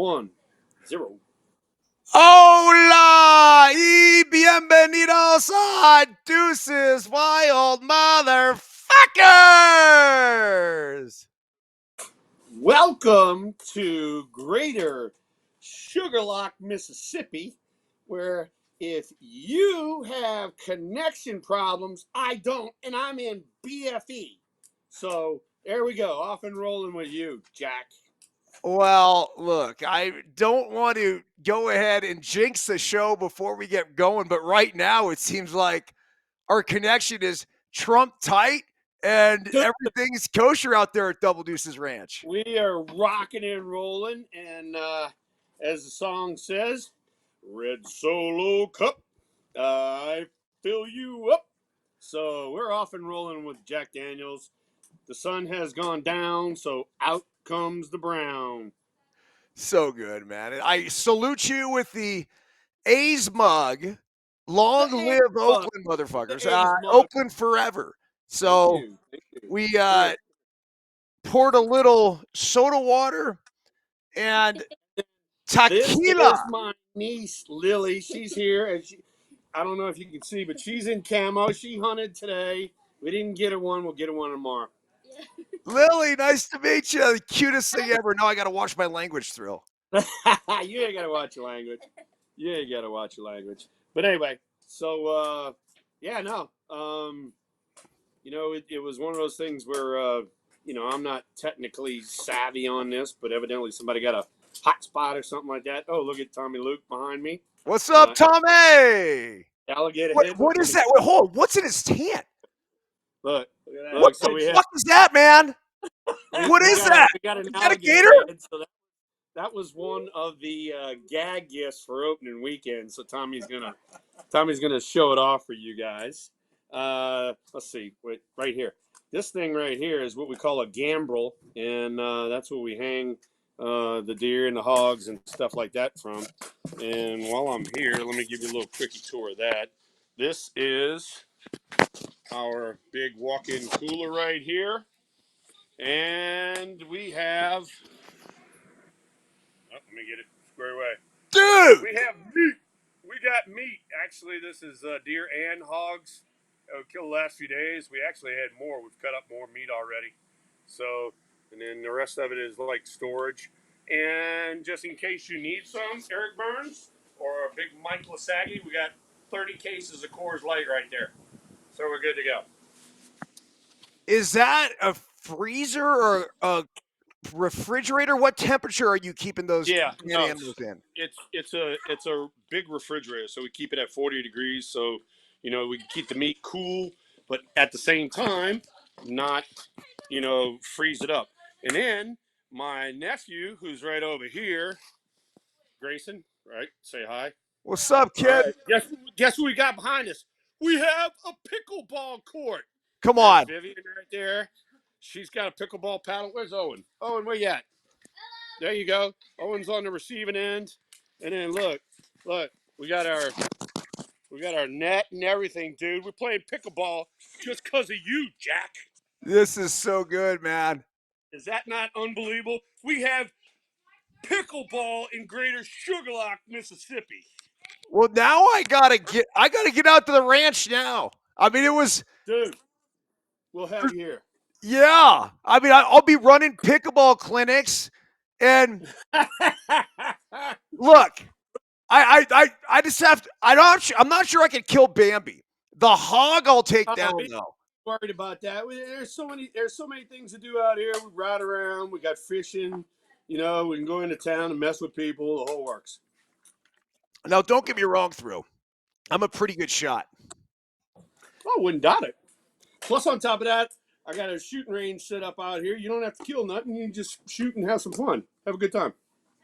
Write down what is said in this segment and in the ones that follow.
1, 0. Hola y bienvenidos a Deuces Wild Motherfuckers! Welcome to Greater Sugarlock, Mississippi, where if you have connection problems, I don't, and I'm in BFE. So there we go, off and rolling with you, Jack. Well, look, I don't want to go ahead and jinx the show before we get going, but right now it seems like our connection is Trump tight and everything's kosher out there at Double Deuces Ranch. We are rocking and rolling, and as the song says, Red Solo Cup, I fill you up. So we're off and rolling with Jack Daniels. The sun has gone down, so out comes the brown. So good, man. And I salute you with the A's mug. Long live Oakland, motherfuckers. Oakland forever. So we poured a little soda water and tequila. This is my niece, Lily. She's here. And I don't know if you can see, but she's in camo. She hunted today. We didn't get her one. We'll get her one tomorrow. Lily, nice to meet you. The cutest thing ever. No, I got to watch my language, Thrill. You ain't got to watch your language. You ain't got to watch your language. But anyway, so, yeah, no. It was one of those things where, I'm not technically savvy on this, but evidently somebody got a hot spot or something like that. Oh, look at Tommy Luke behind me. What's up, Tommy? Alligator head. What is that? Wait, hold on. What's in his tent? Look. What the fuck is that, man? What is that? We got an gator? Head, so that was one of the gag gifts for opening weekend. So Tommy's gonna show it off for you guys. Let's see. Wait, right here. This thing right here is what we call a gambrel, and that's where we hang the deer and the hogs and stuff like that from. And while I'm here, let me give you a little quickie tour of that. This is our big walk-in cooler right here. And we have... let me get it squared away. Dude! We have meat. We got meat. Actually, this is deer and hogs. Killed the last few days. We actually had more. We've cut up more meat already. So, and then the rest of it is like storage. And just in case you need some, Eric Byrnes or a big Mike Sasaki, we got 30 cases of Coors Light right there. So we're good to go. Is that a freezer or a refrigerator? What temperature are you keeping those animals in? It's a big refrigerator, so we keep it at 40 degrees. So we can keep the meat cool, but at the same time, not freeze it up. And then my nephew, who's right over here, Grayson, right? Say hi. What's up, kid? Right. Guess who we got behind us? We have a pickleball court. Come on. Vivian right there. She's got a pickleball paddle. Where's Owen? Owen, where you at? There you go. Owen's on the receiving end. And then look, we got our net and everything, dude. We're playing pickleball just because of you, Jack. This is so good, man. Is that not unbelievable? We have pickleball in Greater Sugarlock, Mississippi. Well, now I gotta get out to the ranch now. I mean, it was, dude. We'll have you here. Yeah, I mean, I'll be running pickleball clinics, and look, I just have to. I'm not sure I can kill Bambi. The hog I'll take down though. Worried about that. There's so many things to do out here. We ride around. We got fishing. We can go into town and mess with people. The whole works. Now, don't get me wrong, Thrill. I'm a pretty good shot. Oh, wouldn't doubt it. Plus, on top of that, I got a shooting range set up out here. You don't have to kill nothing. You can just shoot and have some fun. Have a good time.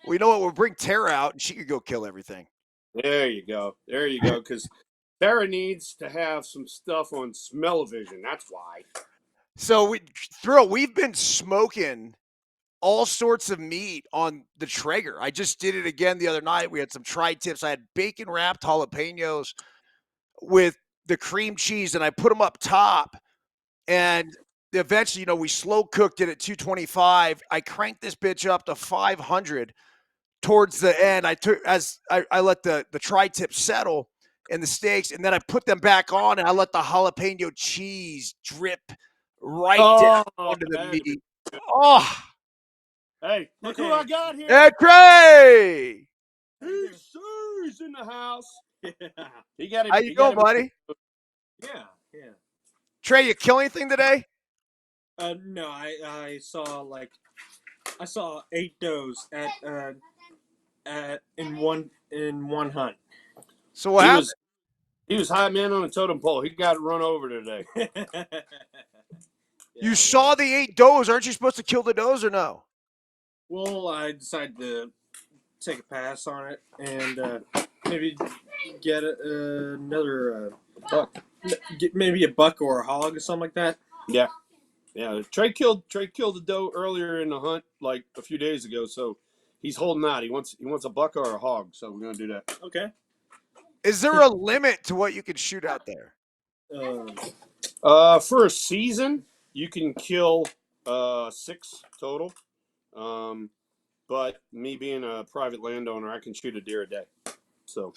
Well, you know what? We'll bring Tara out, and she could go kill everything. There you go. Because Tara needs to have some stuff on smell-o-vision. That's why. So, we've been smoking all sorts of meat on the Traeger. I just did it again the other night. We had some tri-tips. I had bacon-wrapped jalapenos with the cream cheese, and I put them up top. And eventually, we slow cooked it at 225. I cranked this bitch up to 500. towards the end, I let the tri-tip settle and the steaks, and then I put them back on, and I let the jalapeno cheese drip right down onto the meat. Oh, hey, look who I got here! Ed Trey! He's in the house. He got him. How you doing, buddy? Yeah. Trey, you kill anything today? No, I saw 8 does in one hunt. So what happened? He was high man on a totem pole. He got run over today. You saw the 8 does. Aren't you supposed to kill the does or no? Well, I decided to take a pass on it and maybe get another buck. Maybe a buck or a hog or something like that. Yeah. Trey killed the doe earlier in the hunt, like a few days ago. So he's holding out. He wants a buck or a hog. So we're gonna do that. Okay. Is there a limit to what you can shoot out there? For a season, you can kill 6 total. But me being a private landowner, I can shoot a deer a day. So,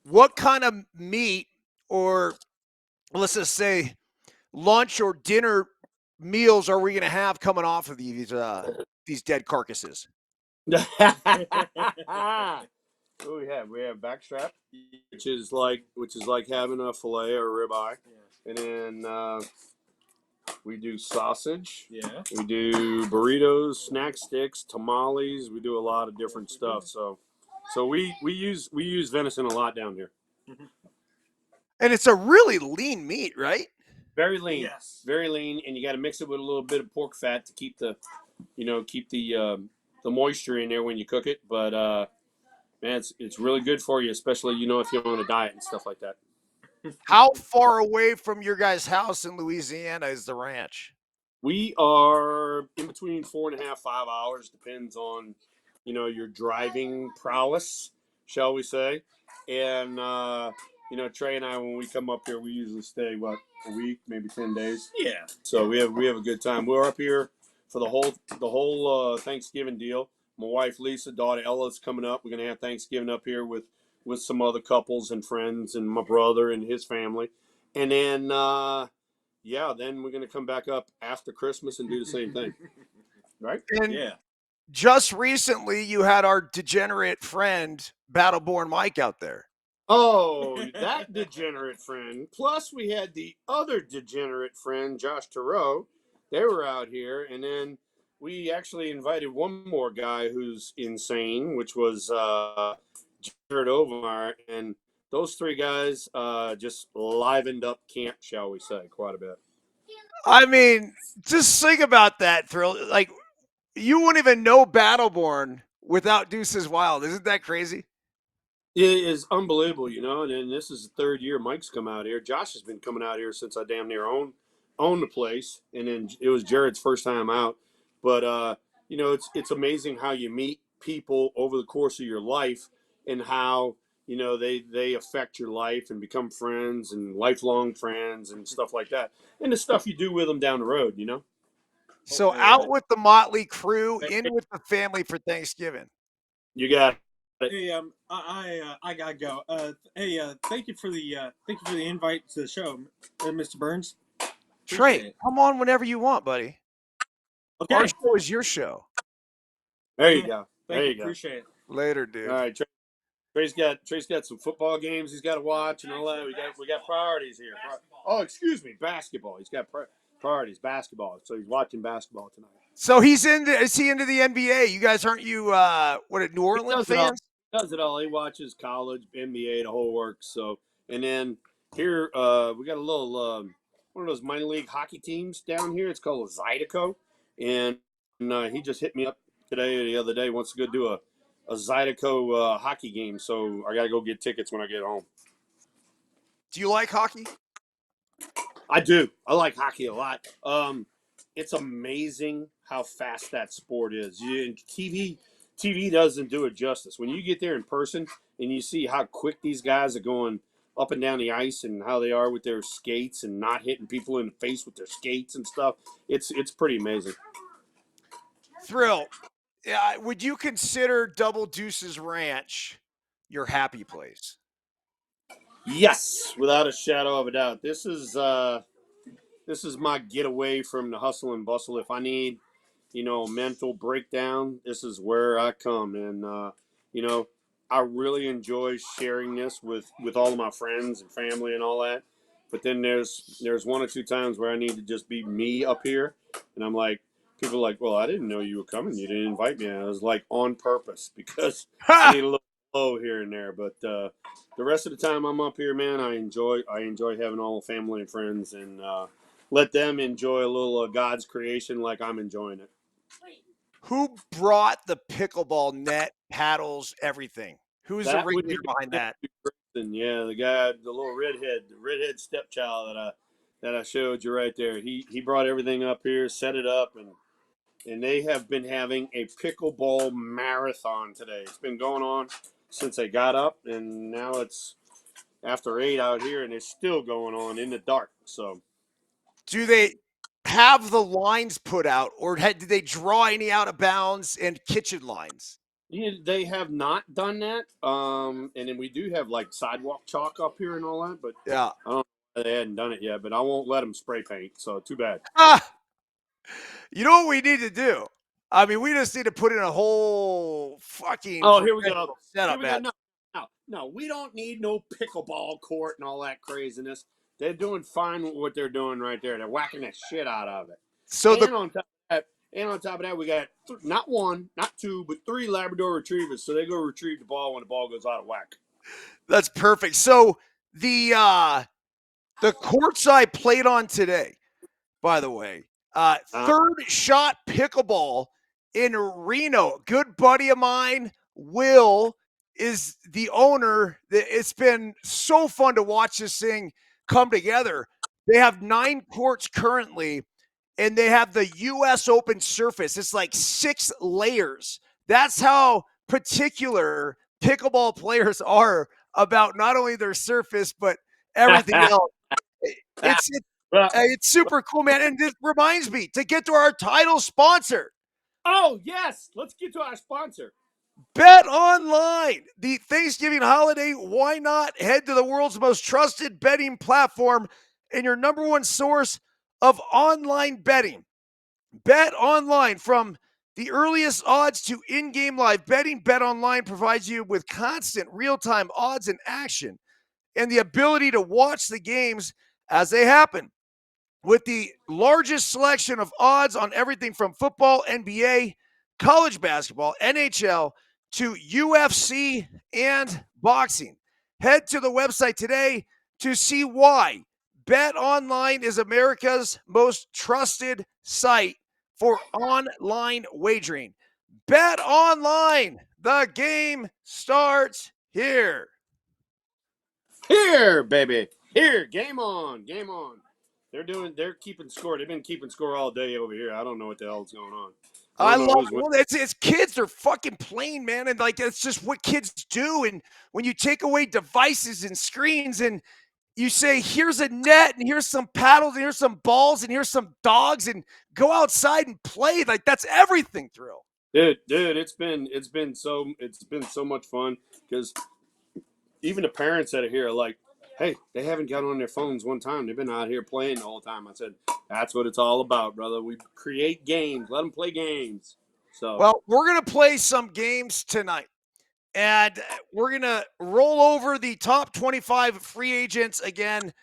what kind of meat, or let's just say lunch or dinner meals, are we going to have coming off of these dead carcasses? What do we have? We have backstrap, which is like having a fillet or ribeye, and then we do sausage. Yeah. We do burritos, snack sticks, tamales. We do a lot of different stuff. So we use venison a lot down here. And it's a really lean meat, right? Very lean. Yes. Very lean, and you got to mix it with a little bit of pork fat to keep the moisture in there when you cook it. But man, it's really good for you, especially if you're on a diet and stuff like that. How far away from your guys' house in Louisiana is the ranch? We are in between 4.5, 5 hours, depends on your driving prowess, shall we say. And Trey and I, when we come up here, we usually stay a week, maybe 10 days. Yeah. So we have a good time. We're up here for the whole Thanksgiving deal. My wife Lisa, daughter Ella's coming up. We're gonna have Thanksgiving up here with some other couples and friends and my brother and his family, and then then we're gonna come back up after Christmas and do the same thing, right? And Yeah. just recently, you had our degenerate friend Battleborn Mike out there. Oh, that degenerate friend. Plus, we had the other degenerate friend, Josh Thoreau. They were out here, and then we actually invited one more guy who's insane, which was Jared Overmeyer, and those 3 guys just livened up camp, shall we say, quite a bit. I mean, just think about that, Thrill. Like, you wouldn't even know Battleborn without Deuces Wild. Isn't that crazy? It is unbelievable, and then this is the 3rd year Mike's come out here. Josh has been coming out here since I damn near own the place, and then it was Jared's first time out. But it's amazing how you meet people over the course of your life and how they affect your life and become friends and lifelong friends and stuff like that, and the stuff you do with them down the road. So out with the motley crew, in with the family for Thanksgiving. You got it. Hey, I gotta go. Thank you for the invite to the show, Mr. Byrnes. Trey, come on whenever you want, buddy. Okay. Our show is your show. There you go. There you go. Appreciate it. Later, dude. All right, Trey's got some football games he's got to watch and all that. We got priorities here. Oh, excuse me, basketball. He's got priorities, basketball. So he's watching basketball tonight. So is he into the NBA? You guys aren't you New Orleans fans? He does it all. He watches college, NBA, the whole works. So, and then here we got a little one of those minor league hockey teams down here. It's called Zydeco, and he just hit me up the other day. Wants to go do a Zydeco hockey game. So I got to go get tickets when I get home. Do you like hockey? I do. I like hockey a lot. It's amazing how fast that sport is. TV doesn't do it justice. When you get there in person and you see how quick these guys are going up and down the ice and how they are with their skates and not hitting people in the face with their skates and stuff, it's pretty amazing. Thrill, would you consider Double Deuces Ranch your happy place? Yes, without a shadow of a doubt. This is my getaway from the hustle and bustle. If I need, mental breakdown, this is where I come. And I really enjoy sharing this with all of my friends and family and all that. But then there's one or two times where I need to just be me up here, and I'm like, people are like, well, I didn't know you were coming. You didn't invite me. And I was like, on purpose, because I Ha! need a little flow here and there. But the rest of the time I'm up here, man, I enjoy having all the family and friends, and let them enjoy a little of God's creation like I'm enjoying it. Who brought the pickleball net, paddles, everything? Who's the That would be ringleader behind that? Yeah, the guy, the little redhead stepchild that I showed you right there. He brought everything up here, set it up, and they have been having a pickleball marathon today. It's been going on since they got up, and now it's after 8 out here, and it's still going on in the dark. So, Do they have the lines put out, or did they draw any out of bounds and kitchen lines? yeah, they have not done that. And then we do have like sidewalk chalk up here and all that, but Yeah. I don't know why they hadn't done it yet. But I won't let them spray paint. So too bad. Ah, you know what we need to do? I mean, we just need to put in a whole fucking Oh, here we go. setup, Here we go. man. No. We don't need no pickleball court and all that craziness. They're doing fine with what they're doing right there. They're whacking the shit out of it. So And on top of that, we got not one, not two, but 3 Labrador retrievers. So they go retrieve the ball when the ball goes out of whack. that's perfect. So the courts I played on today, by the way, third shot pickleball in Reno. Good buddy of mine, Will, is the owner. It's been so fun to watch this thing come together. They have 9 courts currently, and they have the U.S. Open surface. It's like 6 layers. That's how particular pickleball players are about not only their surface, but everything else. It's super cool, man. And this reminds me to get to our title sponsor. Oh, yes. Let's get to our sponsor. Bet Online, the Thanksgiving holiday. Why not head to the world's most trusted betting platform and your number one source of online betting? Bet Online, from the earliest odds to in-game live betting, Bet Online provides you with constant real-time odds and action and the ability to watch the games as they happen. With the largest selection of odds on everything from football, NBA, college basketball, NHL, to UFC and boxing. Head to the website today to see why Bet Online is America's most trusted site for online wagering. Bet Online, the game starts here. Here, baby. Here, game on. Game on. They're keeping score. They've been keeping score all day over here. I don't know what the hell's going on. I love it. It's kids. They're fucking playing, man. And like, it's just what kids do. And when you take away devices and screens and you say, here's a net and here's some paddles and here's some balls and here's some dogs and go outside and play. Like, that's everything, Thrill. Dude, it's been so much fun, because even the parents that are here are like, hey, they haven't got on their phones one time. They've been out here playing the whole time. I said, that's what it's all about, brother. We create games. Let them play games. So, well, we're going to play some games tonight. And we're going to roll over the top 25 free agents again.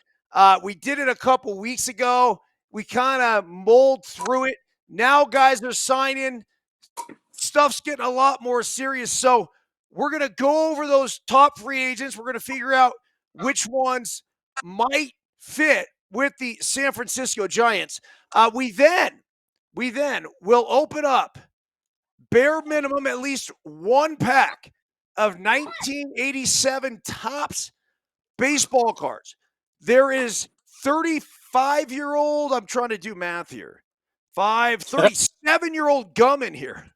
We did it a couple weeks ago. We kind of mulled through it. Now guys are signing. Stuff's getting a lot more serious. So we're going to go over those top free agents. We're going to figure out which ones might fit with the San Francisco Giants. We then will open up, bare minimum, at least one pack of 1987 Topps baseball cards. There is 35-year-old, I'm trying to do math here, 37-year-old gum in here.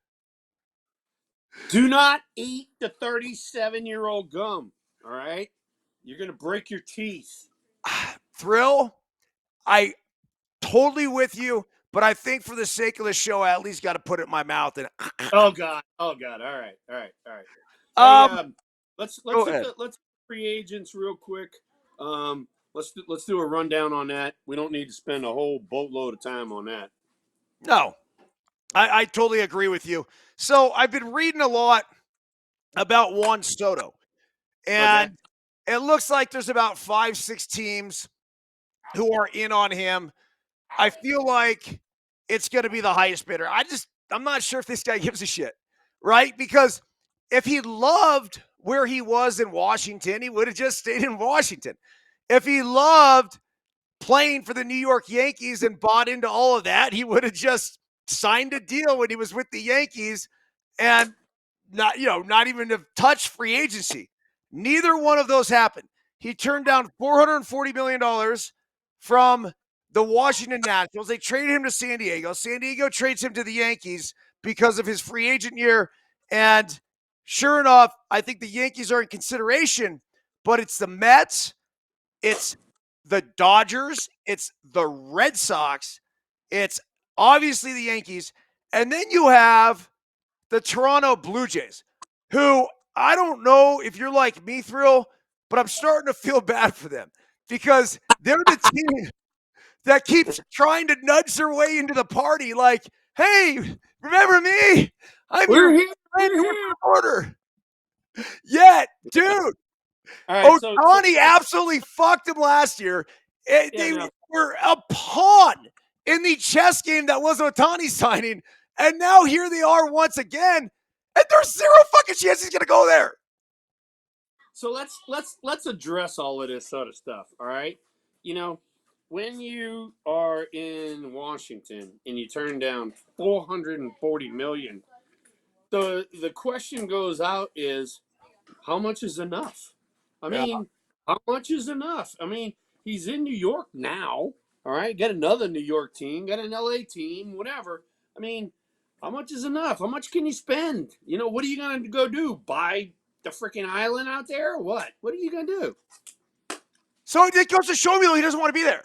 do not eat the 37-year-old gum, all right? You're going to break your teeth. Thrill, I totally with you, but I think for the sake of the show, I at least got to put it in my mouth. And Oh God. All right. Hey, let's go hit ahead. let's free agents real quick. Let's do a rundown on that. We don't need to spend a whole boatload of time on that. No, I totally agree with you. So I've been reading a lot about Juan Soto, and it looks like there's about 5-6 teams who are in on him. I feel like it's going to be the highest bidder. I'm not sure if this guy gives a shit, right? Because if he loved where he was in Washington, he would have just stayed in Washington. If he loved playing for the New York Yankees and bought into all of that, he would have just signed a deal when he was with the Yankees and not even have touched free agency. Neither one of those happened. He turned down $440 million from the Washington Nationals. They traded him to San Diego. San Diego trades him to the Yankees because of his free agent year. And sure enough, I think the Yankees are in consideration, but it's the Mets, it's the Dodgers, it's the Red Sox, it's obviously the Yankees, and then you have the Toronto Blue Jays, who I don't know if you're like me, Thrill, but I'm starting to feel bad for them because they're the team that keeps trying to nudge their way into the party. Like, hey, remember me? I'm We're your here. We're here. reporter. Yeah, dude. All right. Ohtani absolutely fucked him last year. They were a pawn in the chess game that was Ohtani signing, and now here they are once again, and there's zero fucking chance he's gonna go there. So let's address all of this sort of stuff. All right, when you are in Washington and you turn down $440 million, the question goes out is how much is enough? I mean, how much is enough? I mean, he's in New York now. All right, got another New York team, got an LA team, whatever. I mean, how much is enough? How much can you spend? What are you gonna go do? Buy the freaking island out there? Or what? What are you gonna do? So it goes to show me though he doesn't want to be there.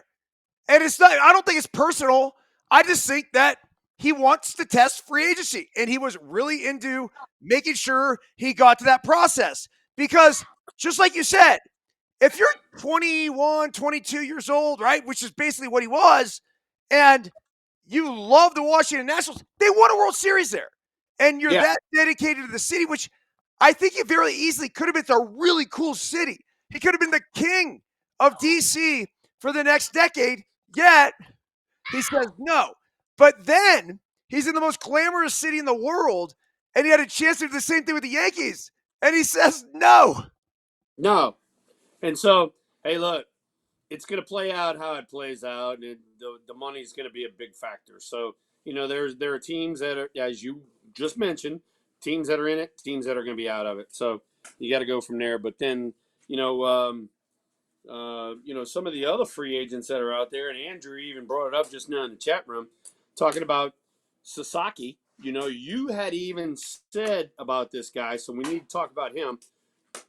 And it's not, I don't think it's personal. I just think that he wants to test free agency. And he was really into making sure he got to that process. Because just like you said, if you're 21, 22 years old, right, which is basically what he was, and you love the Washington Nationals, they won a World Series there. And you're that dedicated to the city, which I think he very easily could have been a really cool city. He could have been the king of DC for the next decade, yet he says no. But then he's in the most glamorous city in the world, and he had a chance to do the same thing with the Yankees, and he says no. No. And so, hey, look, it's going to play out how it plays out. The money's going to be a big factor. So, there are teams that are, as you just mentioned, teams that are in it, teams that are going to be out of it. So you got to go from there. But then, some of the other free agents that are out there, and Andrew even brought it up just now in the chat room, talking about Sasaki. You had even said about this guy, so we need to talk about him.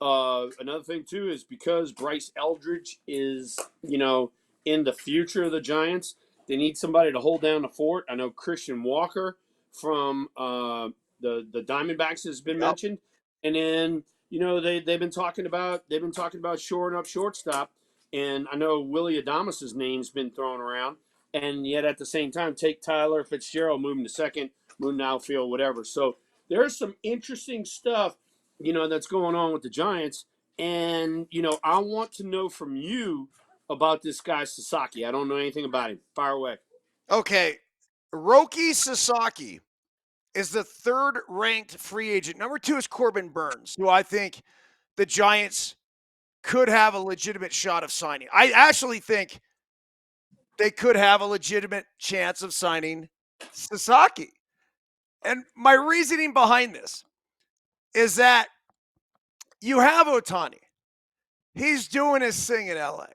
Another thing too is because Bryce Eldridge is, in the future of the Giants, they need somebody to hold down the fort. I know Christian Walker from the Diamondbacks has been mentioned, and then they've been talking about shoring up shortstop, and I know Willie Adamz' name's been thrown around, and yet at the same time take Tyler Fitzgerald, move him to second, move him to outfield, whatever. So there's some interesting stuff that's going on with the Giants. And, I want to know from you about this guy, Sasaki. I don't know anything about him. Fire away. Okay. Roki Sasaki is the third-ranked free agent. Number 2 is Corbin Burns, who I think the Giants could have a legitimate shot of signing. I actually think they could have a legitimate chance of signing Sasaki. And my reasoning behind this is that you have Ohtani. He's doing his thing in LA.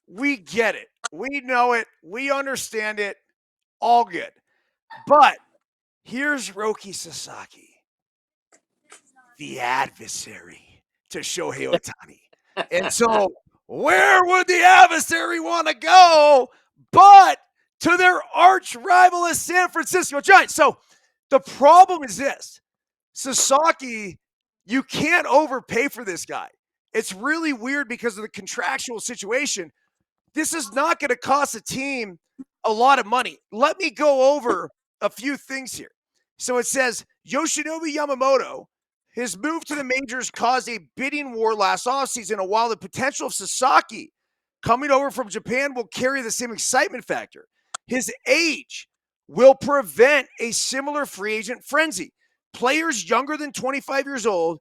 We get it. We know it. We understand it. All good. But here's Roki Sasaki, the adversary to Shohei Ohtani. And so where would the adversary want to go but to their arch rival, the San Francisco Giants. So the problem is this: Sasaki, you can't overpay for this guy. It's really weird because of the contractual situation. This is not going to cost a team a lot of money. Let me go over a few things here. So it says Yoshinobu Yamamoto, his move to the majors caused a bidding war last offseason, and while the potential of Sasaki coming over from Japan will carry the same excitement factor, his age will prevent a similar free agent frenzy. Players younger than 25 years old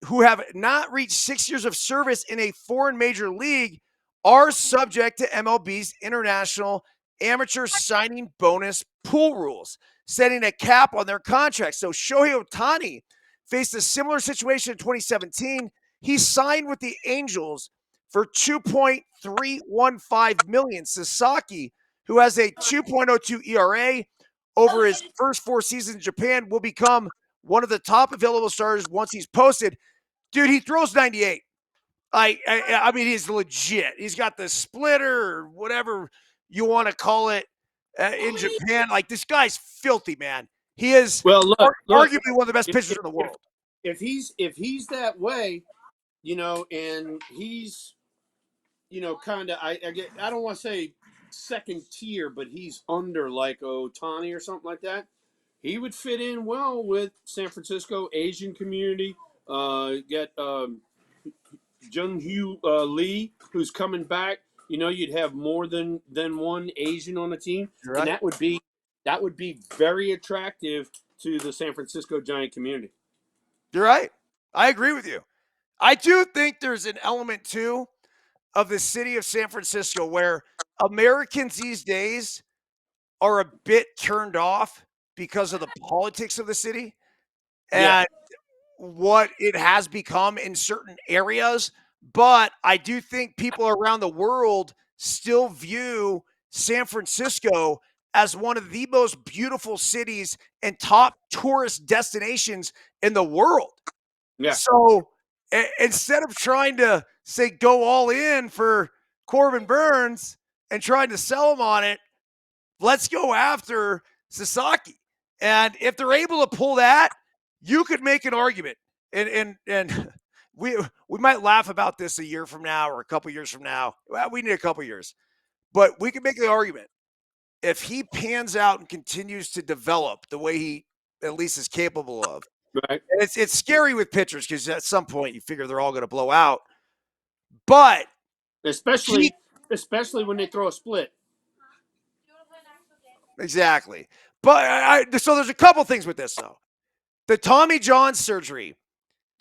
who have not reached 6 years of service in a foreign major league are subject to MLB's international amateur signing bonus pool rules, setting a cap on their contracts. So Shohei Ohtani faced a similar situation in 2017. He signed with the Angels for $2.315 million. Sasaki, who has a 2.02 ERA over his first 4 seasons in Japan, will become one of the top available starters once he's posted. Dude, he throws 98. I mean, he's legit. He's got the splitter or whatever you want to call it in Japan. Like, this guy's filthy, man. He is arguably one of the best pitchers in the world. If he's that way, and he's, kind of, I don't want to say second tier, but he's under like Ohtani or something like that. He would fit in well with San Francisco Asian community. Get Jung-Hoo Lee, who's coming back. You'd have more than one Asian on the team, Right. and that would be very attractive to the San Francisco Giant community. You're right. I agree with you. I do think there's an element too of the city of San Francisco where Americans these days are a bit turned off because of the politics of the city and what it has become in certain areas. But I do think people around the world still view San Francisco as one of the most beautiful cities and top tourist destinations in the world. Yeah. So instead of trying to say go all in for Corbin Burnes and trying to sell him on it, let's go after Sasaki. And if they're able to pull that, you could make an argument. And we might laugh about this a year from now or a couple years from now. Well, we need a couple years. But we can make the argument. If he pans out and continues to develop the way he at least is capable of, right. And it's scary with pitchers because at some point you figure they're all going to blow out. But especially when they throw a split. Exactly. But so there's a couple things with this though. The Tommy John surgery,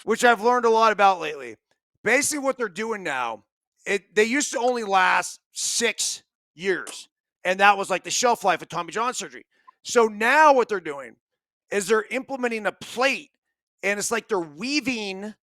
which I've learned a lot about lately. Basically, what they're doing now, they used to only last 6 years, and that was like the shelf life of Tommy John surgery. So now what they're doing is they're implementing a plate, and it's like they're weaving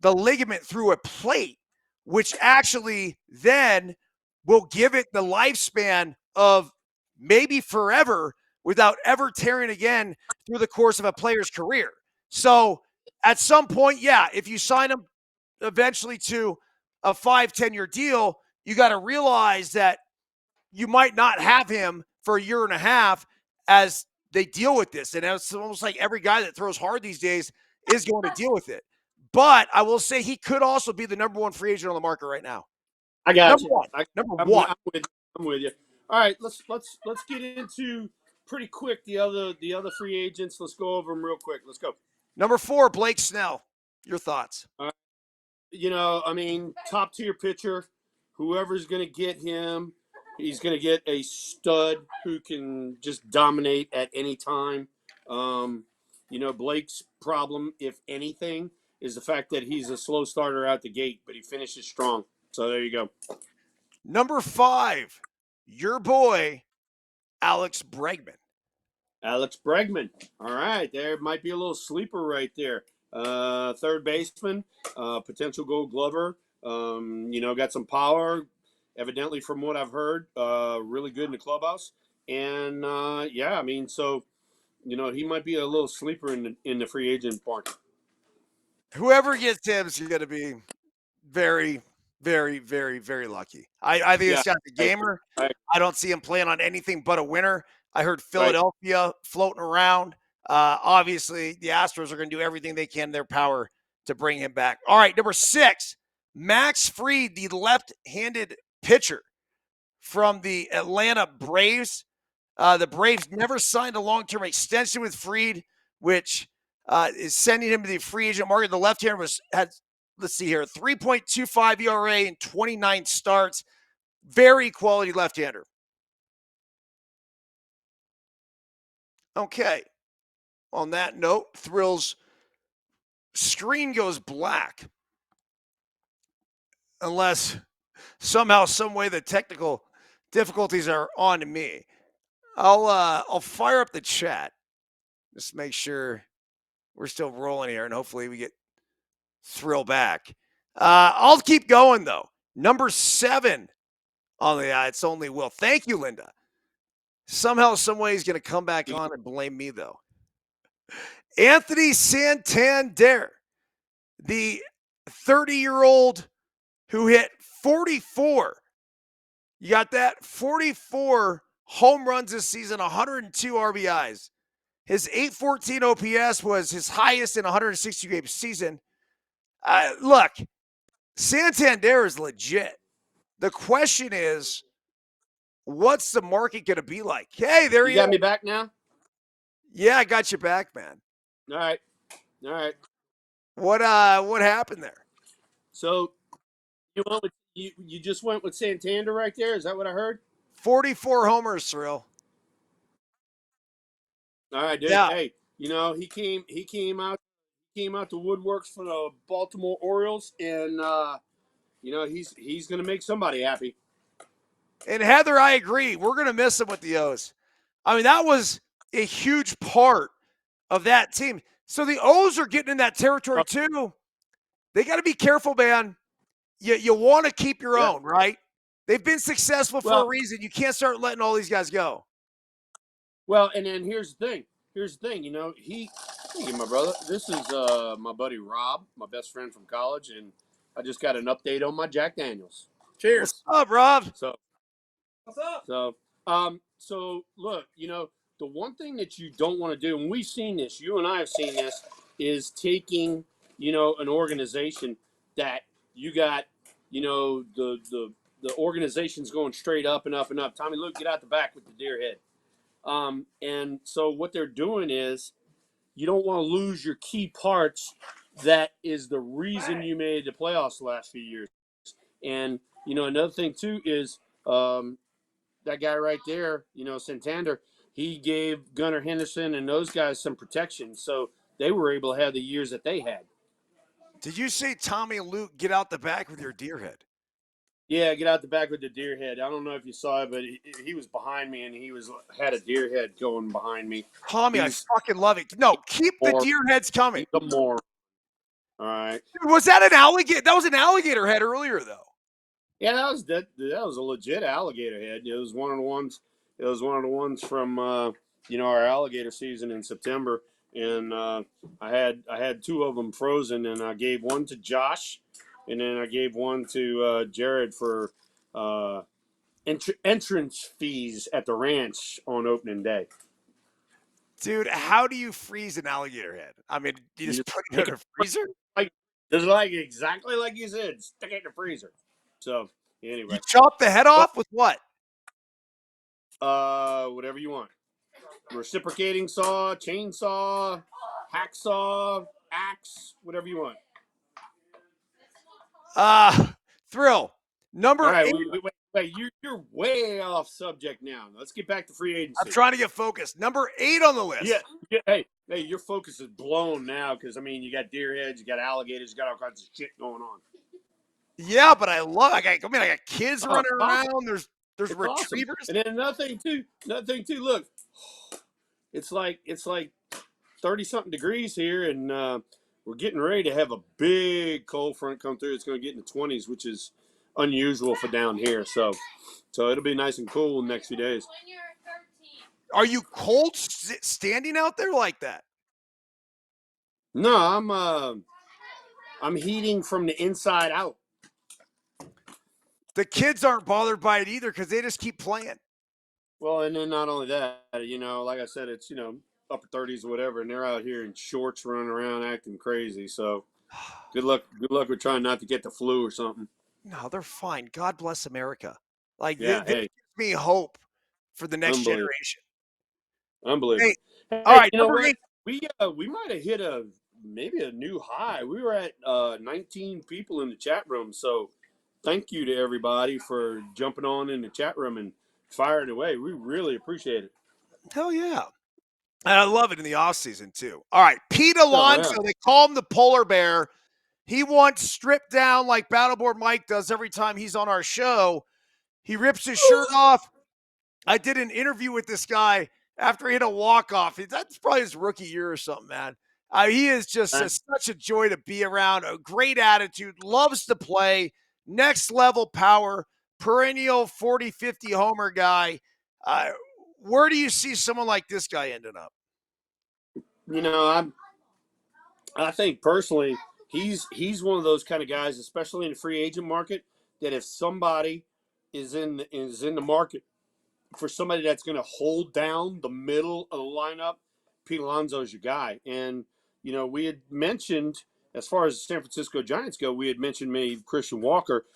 the ligament through a plate, which actually then will give it the lifespan of maybe forever without ever tearing again through the course of a player's career. So at some point, yeah, if you sign him eventually to a 5-10 year deal, you got to realize that you might not have him for a year and a half as they deal with this. And it's almost like every guy that throws hard these days is going to deal with it. But I will say he could also be the number 1 free agent on the market right now. I got number you. One. Number one. I'm with you. All right, let's get into pretty quick the other free agents. Let's go over them real quick. Let's go. Number 4, Blake Snell. Your thoughts? I mean, top tier pitcher. Whoever's going to get him, he's going to get a stud who can just dominate at any time. Blake's problem, if anything, is the fact that he's a slow starter out the gate, but he finishes strong. So there you go. Number 5, your boy, Alex Bregman. Alex Bregman. All right, there might be a little sleeper right there. Third baseman, potential Gold Glover. Got some power. Evidently, from what I've heard, really good in the clubhouse. And he might be a little sleeper in the free agent part. Whoever gets him is going to be very, Very, very, very lucky. I think this guy's a gamer. I don't see him playing on anything but a winner. I heard Philadelphia floating around. Obviously, the Astros are going to do everything they can in their power to bring him back. All right, number 6, Max Fried, the left-handed pitcher from the Atlanta Braves. The Braves never signed a long-term extension with Fried, which is sending him to the free agent market. The left-hander had, let's see here, 3.25 ERA in 29 starts. Very quality left-hander. Okay. On that note, Thrill's screen goes black. Unless somehow, some way, the technical difficulties are on to me. I'll fire up the chat. Just make sure we're still rolling here, and hopefully we get Thrill back. I'll keep going, though. Number 7 on the it's only Will. Thank you, Linda. Somehow, some way, he's going to come back on and blame me, though. Anthony Santander, the 30-year-old who hit 44. You got that? 44 home runs this season, 102 RBIs. His 814 OPS was his highest in a 160-game season. Look, Santander is legit. The question is, what's the market going to be like? Hey, there you got me back now? Yeah, I got you back, man. All right. What happened there? So you just went with Santander right there? Is that what I heard? 44 homers, Thrill. All right, dude. Yeah. Hey, he came out the woodworks for the Baltimore Orioles, and he's going to make somebody happy. And Heather, I agree. We're going to miss him with the O's. I mean, that was a huge part of that team. So the O's are getting in that territory too. They got to be careful, man. You want to keep your own, right? They've been successful for a reason. You can't start letting all these guys go. Well, and then here's the thing. Thank you, my brother. This is my buddy Rob, my best friend from college, and I just got an update on my Jack Daniels. Cheers. What's up, Rob? What's up? So look, the one thing that you don't want to do, and we've seen this, you and I have seen this, is taking, an organization that you got, the organization's going straight up and up and up. Tommy, look, get out the back with the deer head. And so what they're doing is you don't want to lose your key parts. That is the reason you made the playoffs the last few years. And, another thing too is that guy right there, Santander, he gave Gunnar Henderson and those guys some protection. So they were able to have the years that they had. Did you say Tommy and Luke get out the back with your deer head? Yeah, get out the back with the deer head. I don't know if you saw it, but he was behind me and he had a deer head going behind me. Tommy, I fucking love it. No, keep the deer heads coming. Some more. All right. Was that an alligator? That was an alligator head earlier, though. Yeah, that was a legit alligator head. It was one of the ones. It was one of the ones from our alligator season in September, and I had 2 of them frozen, and I gave one to Josh, and then I gave one to Jared for entrance fees at the ranch on opening day. Dude, how do you freeze an alligator head? I mean, you just put it in a freezer? Like exactly like you said, stick it in the freezer. So anyway, you chop the head off with what? Whatever you want. Reciprocating saw, chainsaw, hacksaw, axe, whatever you want. Thrill. Number 8. Wait, you're way off subject now. Let's get back to free agency. I'm trying to get focused. Number 8 on the list. Yeah. Hey, your focus is blown now because you got deer heads, you got alligators, you got all kinds of shit going on. Yeah, but I got kids running around. There's retrievers. Awesome. And then another thing too. Look, it's like 30-something degrees here, and we're getting ready to have a big cold front come through. It's going to get in the 20s, which is unusual for down here. So it'll be nice and cool in the next few days. Are you cold standing out there like that? No, I'm heating from the inside out. the kids aren't bothered by it either because they just keep playing. Well, and then not only that, like I said, it's upper 30s or whatever, and they're out here in shorts running around acting crazy. So good luck. Good luck with trying not to get the flu or something. No, they're fine. God bless America. Like Yeah, this hey, gives me hope for the next generation. Unbelievable. Hey, Hey, all right, you know number what? 8. We might have hit maybe a new high. We were at 19 people in the chat room. So thank you to everybody for jumping on in the chat room and firing away. We really appreciate it. Hell yeah. And I love it in the off season too. All right, Pete Alonso, yeah. they call him the polar bear. He wants stripped down like Battleboard Mike does every time he's on our show. He rips his shirt off. I did an interview with this guy after he hit a walk-off. That's probably his rookie year or something, man. He is just such a joy to be around, a great attitude, loves to play, next level power, perennial 40, 50 homer guy. Where do you see someone like this guy ending up? I think personally, he's one of those kind of guys, especially in the free agent market, that if somebody is in the market for somebody that's going to hold down the middle of the lineup, Pete Alonso's your guy. And we had mentioned, as far as the San Francisco Giants go, we had mentioned maybe Christian Walker.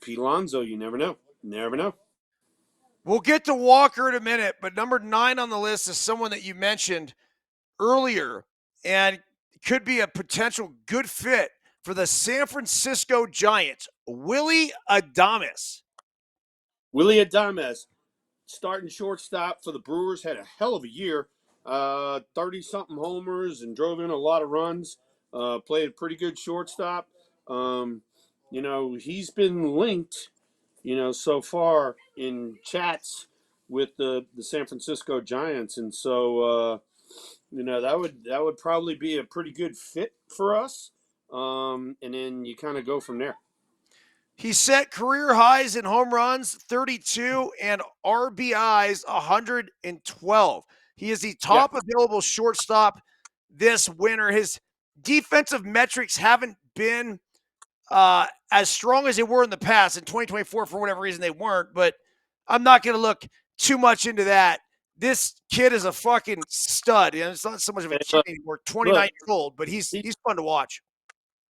Pete Alonso, you never know. Never know. We'll get to Walker in a minute, but number 9 on the list is someone that you mentioned earlier and could be a potential good fit for the San Francisco Giants, Willie Adamz. Willie Adamz, starting shortstop for the Brewers, had a hell of a year. 30-something homers and drove in a lot of runs. Played a pretty good shortstop. He's been linked, so far in chats with the San Francisco Giants, and so that would probably be a pretty good fit for us. And then you kind of go from there. He set career highs in home runs, 32, and RBIs, 112. He is the top available shortstop this winter. His defensive metrics haven't been as strong as they were in the past. In 2024, for whatever reason, they weren't. But I'm not going to look too much into that. This kid is a fucking stud. And it's not so much of a kid anymore, 29 years old, but he's fun to watch.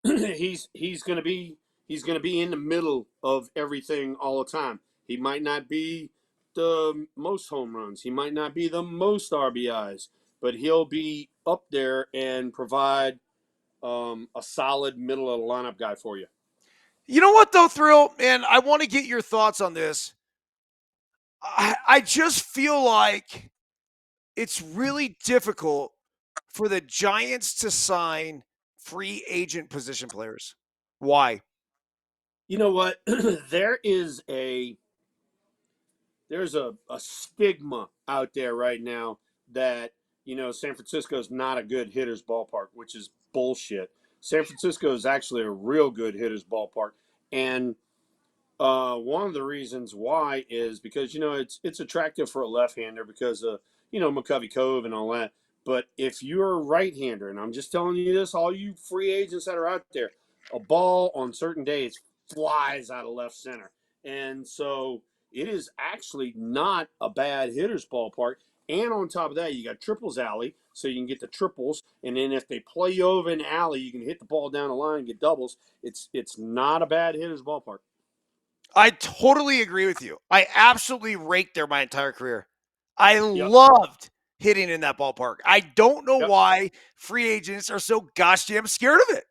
He's going to be in the middle of everything all the time. He might not be the most home runs. He might not be the most RBIs, but he'll be up there and provide a solid middle of the lineup guy for you. You know what, though, Thrill? And I want to get your thoughts on this. I just feel like it's really difficult for the Giants to sign free agent position players. Why? You know what? There's a stigma out there right now that San Francisco is not a good hitter's ballpark, which is bullshit. San Francisco is actually a real good hitter's ballpark, and one of the reasons why is because it's attractive for a left-hander because of McCovey Cove and all that. But if you're a right-hander, and I'm just telling you this, all you free agents that are out there, a ball on certain days flies out of left center, and so it is actually not a bad hitter's ballpark. And on top of that, you got triples alley, so you can get the triples. And then if they play you over in the alley, you can hit the ball down the line and get doubles. It's not a bad hitter's ballpark. I totally agree with you. I absolutely raked there my entire career. I loved hitting in that ballpark. I don't know why free agents are so gosh damn scared of it.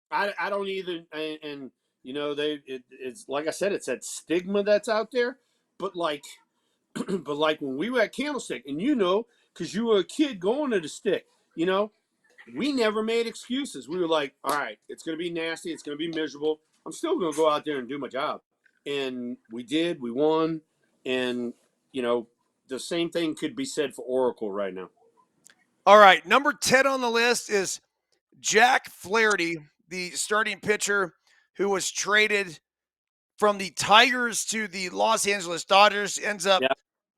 I don't either. And it's like I said, it's that stigma that's out there. But like when we were at Candlestick, and because you were a kid going to the stick, we never made excuses. We were like, all right, it's going to be nasty. It's going to be miserable. I'm still going to go out there and do my job. And we did. We won. And, the same thing could be said for Oracle right now. All right. Number 10 on the list is Jack Flaherty, the starting pitcher who was traded from the Tigers to the Los Angeles Dodgers, ends up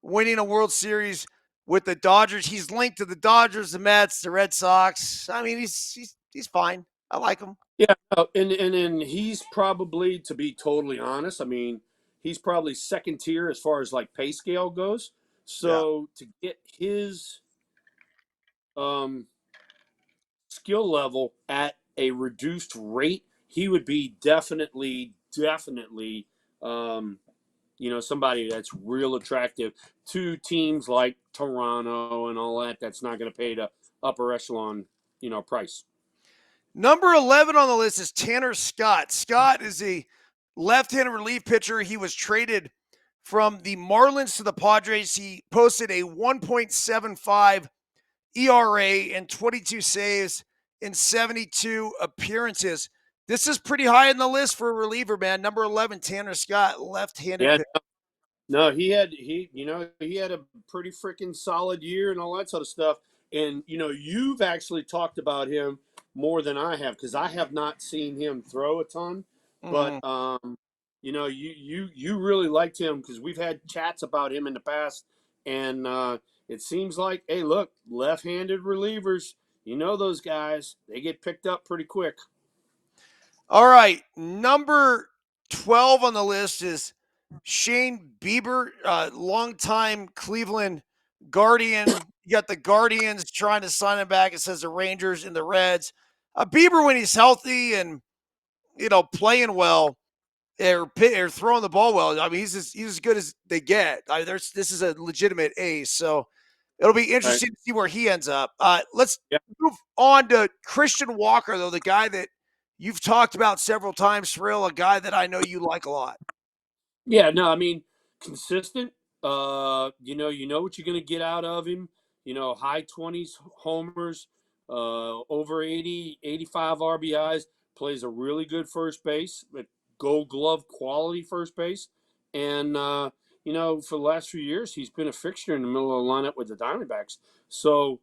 winning a World Series with the Dodgers. He's linked to the Dodgers, the Mets, the Red Sox. I mean, he's fine. I like him. Yeah, and he's probably, to be totally honest, I mean, he's probably second tier as far as like pay scale goes. Yeah. So to get his um, skill level at a reduced rate, he would be definitely, um, somebody that's real attractive to teams like Toronto and all that. That's not going to pay the upper echelon, price. Number 11 on the list is Tanner Scott. Scott is a left-handed relief pitcher. He was traded from the Marlins to the Padres. He posted a 1.75 ERA and 22 saves in 72 appearances. This is pretty high on the list for a reliever, man. Number 11, Tanner Scott, left-handed Yeah, pitcher. no, he had a pretty freaking solid year and all that sort of stuff. And you've actually talked about him more than I have because I have not seen him throw a ton. Mhm. But you really liked him because we've had chats about him in the past, and it seems like, hey, look, left-handed relievers, those guys, they get picked up pretty quick. All right, number 12 on the list is Shane Bieber, longtime Cleveland Guardian. You got the Guardians trying to sign him back. It says the Rangers and the Reds. Bieber, when he's healthy and playing well or throwing the ball well, I mean he's as good as they get. This is a legitimate ace, so it'll be Right. interesting to see where he ends up. Let's Yeah. move on to Christian Walker, though, the guy that you've talked about several times, Thrill, a guy that I know you like a lot. Yeah, no, I mean, consistent. You know what you're gonna get out of him. High 20s homers, over 80, 85 RBIs. Plays a really good first base, but Gold Glove quality first base. And for the last few years, he's been a fixture in the middle of the lineup with the Diamondbacks. So,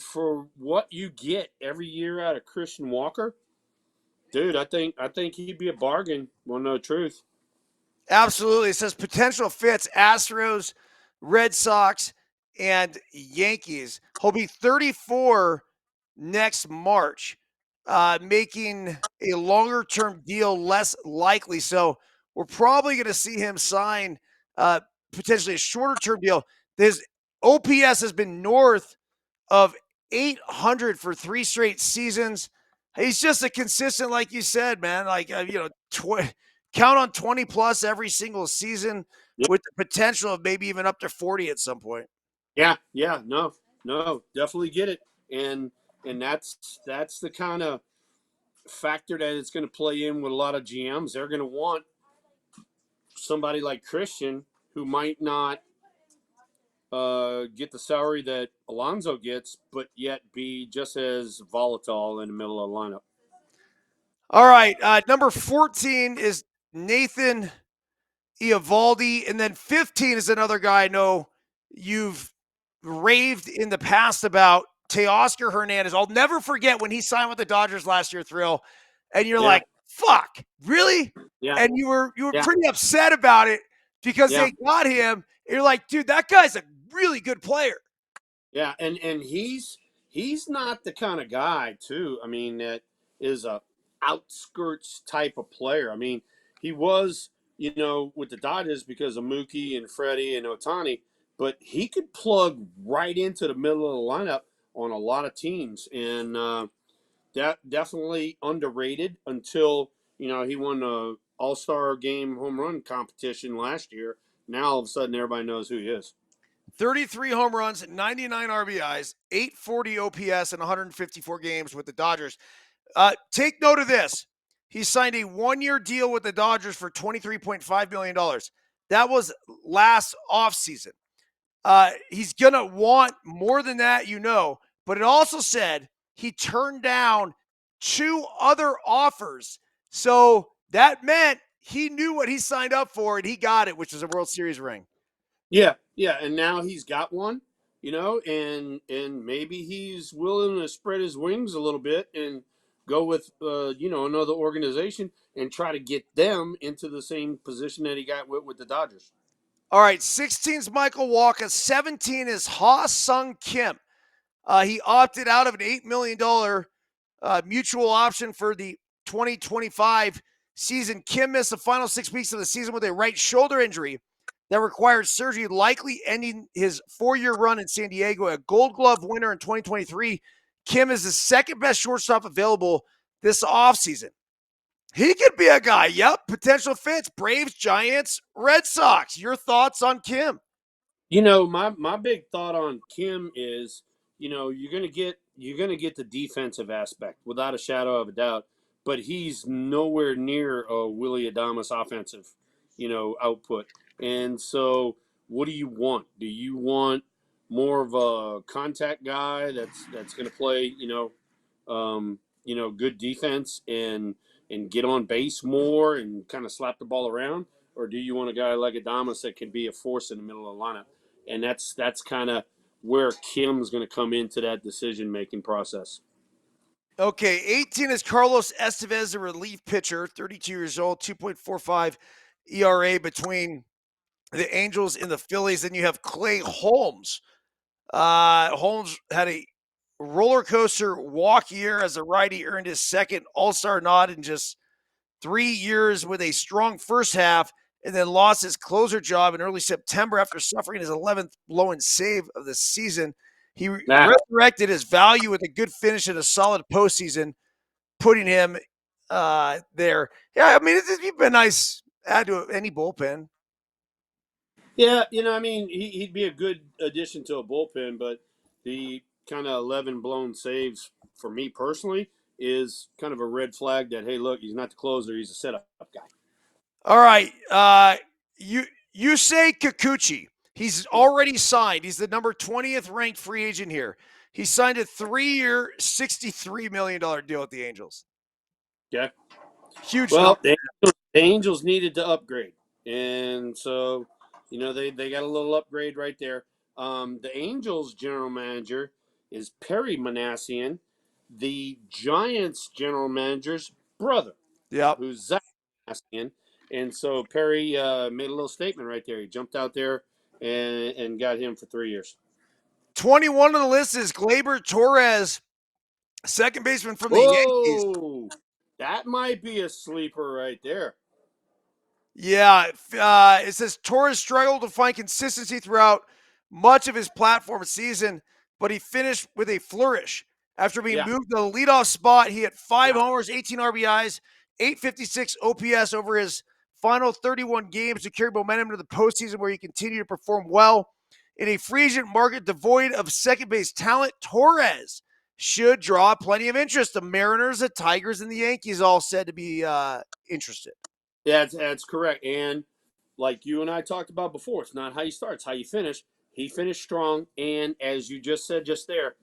for what you get every year out of Christian Walker, dude, I think he'd be a bargain. Want to know the truth? Absolutely. It says potential fits Astros, Red Sox, and Yankees. He'll be 34 next March, making a longer term deal less likely. So we're probably going to see him sign potentially a shorter term deal. His OPS has been north of 800 for 3 straight seasons. He's just a consistent, like you said, man. Like count on 20 plus every single season, with the potential of maybe even up to 40 at some point. Yeah, no, definitely get it, and that's the kind of factor that it's going to play in with a lot of GMs. They're going to want somebody like Christian who might not get the salary that Alonso gets, but yet be just as volatile in the middle of the lineup. All right, number 14 is Nathan Eovaldi, and then 15 is another guy I know you've raved in the past about, Teoscar Hernandez. I'll never forget when he signed with the Dodgers last year, Thrill, and you're Yeah, like, "Fuck, really?" yeah, And you were yeah, pretty upset about it because yeah. they got him. And you're like, "Dude, that guy's a really good player." Yeah, and he's not the kind of guy too. I mean, that is a outskirts type of player. I mean, he was with the Dodgers because of Mookie and Freddie and Otani, but he could plug right into the middle of the lineup on a lot of teams, and that definitely underrated until he won the All-Star Game home run competition last year. Now all of a sudden everybody knows who he is. 33 home runs, 99 RBIs, 840 OPS in 154 games with the Dodgers. Take note of this. He signed a 1-year deal with the Dodgers for $23.5 million. That was last offseason. He's going to want more than that, but it also said he turned down 2 other offers. So that meant he knew what he signed up for, and he got it, which is a World Series ring. Yeah, and now he's got one, and maybe he's willing to spread his wings a little bit and go with another organization and try to get them into the same position that he got with the Dodgers. All right, 16 is Michael Walker. 17 is Ha Sung Kim. He opted out of an $8 million mutual option for the 2025 season. Kim missed the final 6 weeks of the season with a right shoulder injury that required surgery, likely ending his 4-year run in San Diego. A Gold Glove winner in 2023, Kim is the second best shortstop available this offseason. He could be a guy. Yep, potential fits. Braves, Giants, Red Sox. Your thoughts on Kim? My big thought on Kim is, you're gonna get the defensive aspect without a shadow of a doubt, but he's nowhere near a Willie Adamz offensive, output. And so, what do you want? Do you want more of a contact guy that's gonna play, good defense and get on base more and kind of slap the ball around, or do you want a guy like Adamz that can be a force in the middle of the lineup? And that's kind of where Kim's going to come into that decision-making process. Okay, 18 is Carlos Estevez, a relief pitcher, 32 years old, 2.45 ERA between the Angels and the Phillies. Then you have Clay Holmes. Holmes had a roller coaster walk year as a righty, earned his second All-Star nod in just 3 years with a strong first half, and then lost his closer job in early September after suffering his 11th blown save of the season. He resurrected his value with a good finish and a solid postseason, putting him there. Yeah, I mean, it'd be a nice add to any bullpen. Yeah, he'd be a good addition to a bullpen, but the kind of 11 blown saves for me personally is kind of a red flag that, hey, look, he's not the closer, he's a setup guy. All right. You say Kikuchi. He's already signed. He's the number 20th ranked free agent here. He signed a 3-year, $63 million deal with the Angels. Yeah. Huge. Well, the Angels needed to upgrade. And so, they got a little upgrade right there. The Angels general manager is Perry Manassian, the Giants general manager's brother. Yep. Who's Zach Manassian. And so Perry made a little statement right there. He jumped out there and got him for 3 years. 21 on the list is Gleyber Torres, second baseman from the Yankees. That might be a sleeper right there. Yeah, it says Torres struggled to find consistency throughout much of his platform season, but he finished with a flourish. After being moved to the leadoff spot, he hit 5 homers, 18 RBIs, 856 OPS over his final 31 games to carry momentum to the postseason, where he continued to perform well. In a free agent market devoid of second base talent, Torres should draw plenty of interest. The Mariners, the Tigers, and the Yankees all said to be interested. Yeah, that's correct. And like you and I talked about before, it's not how you start, it's how you finish. He finished strong, and as you just said just there,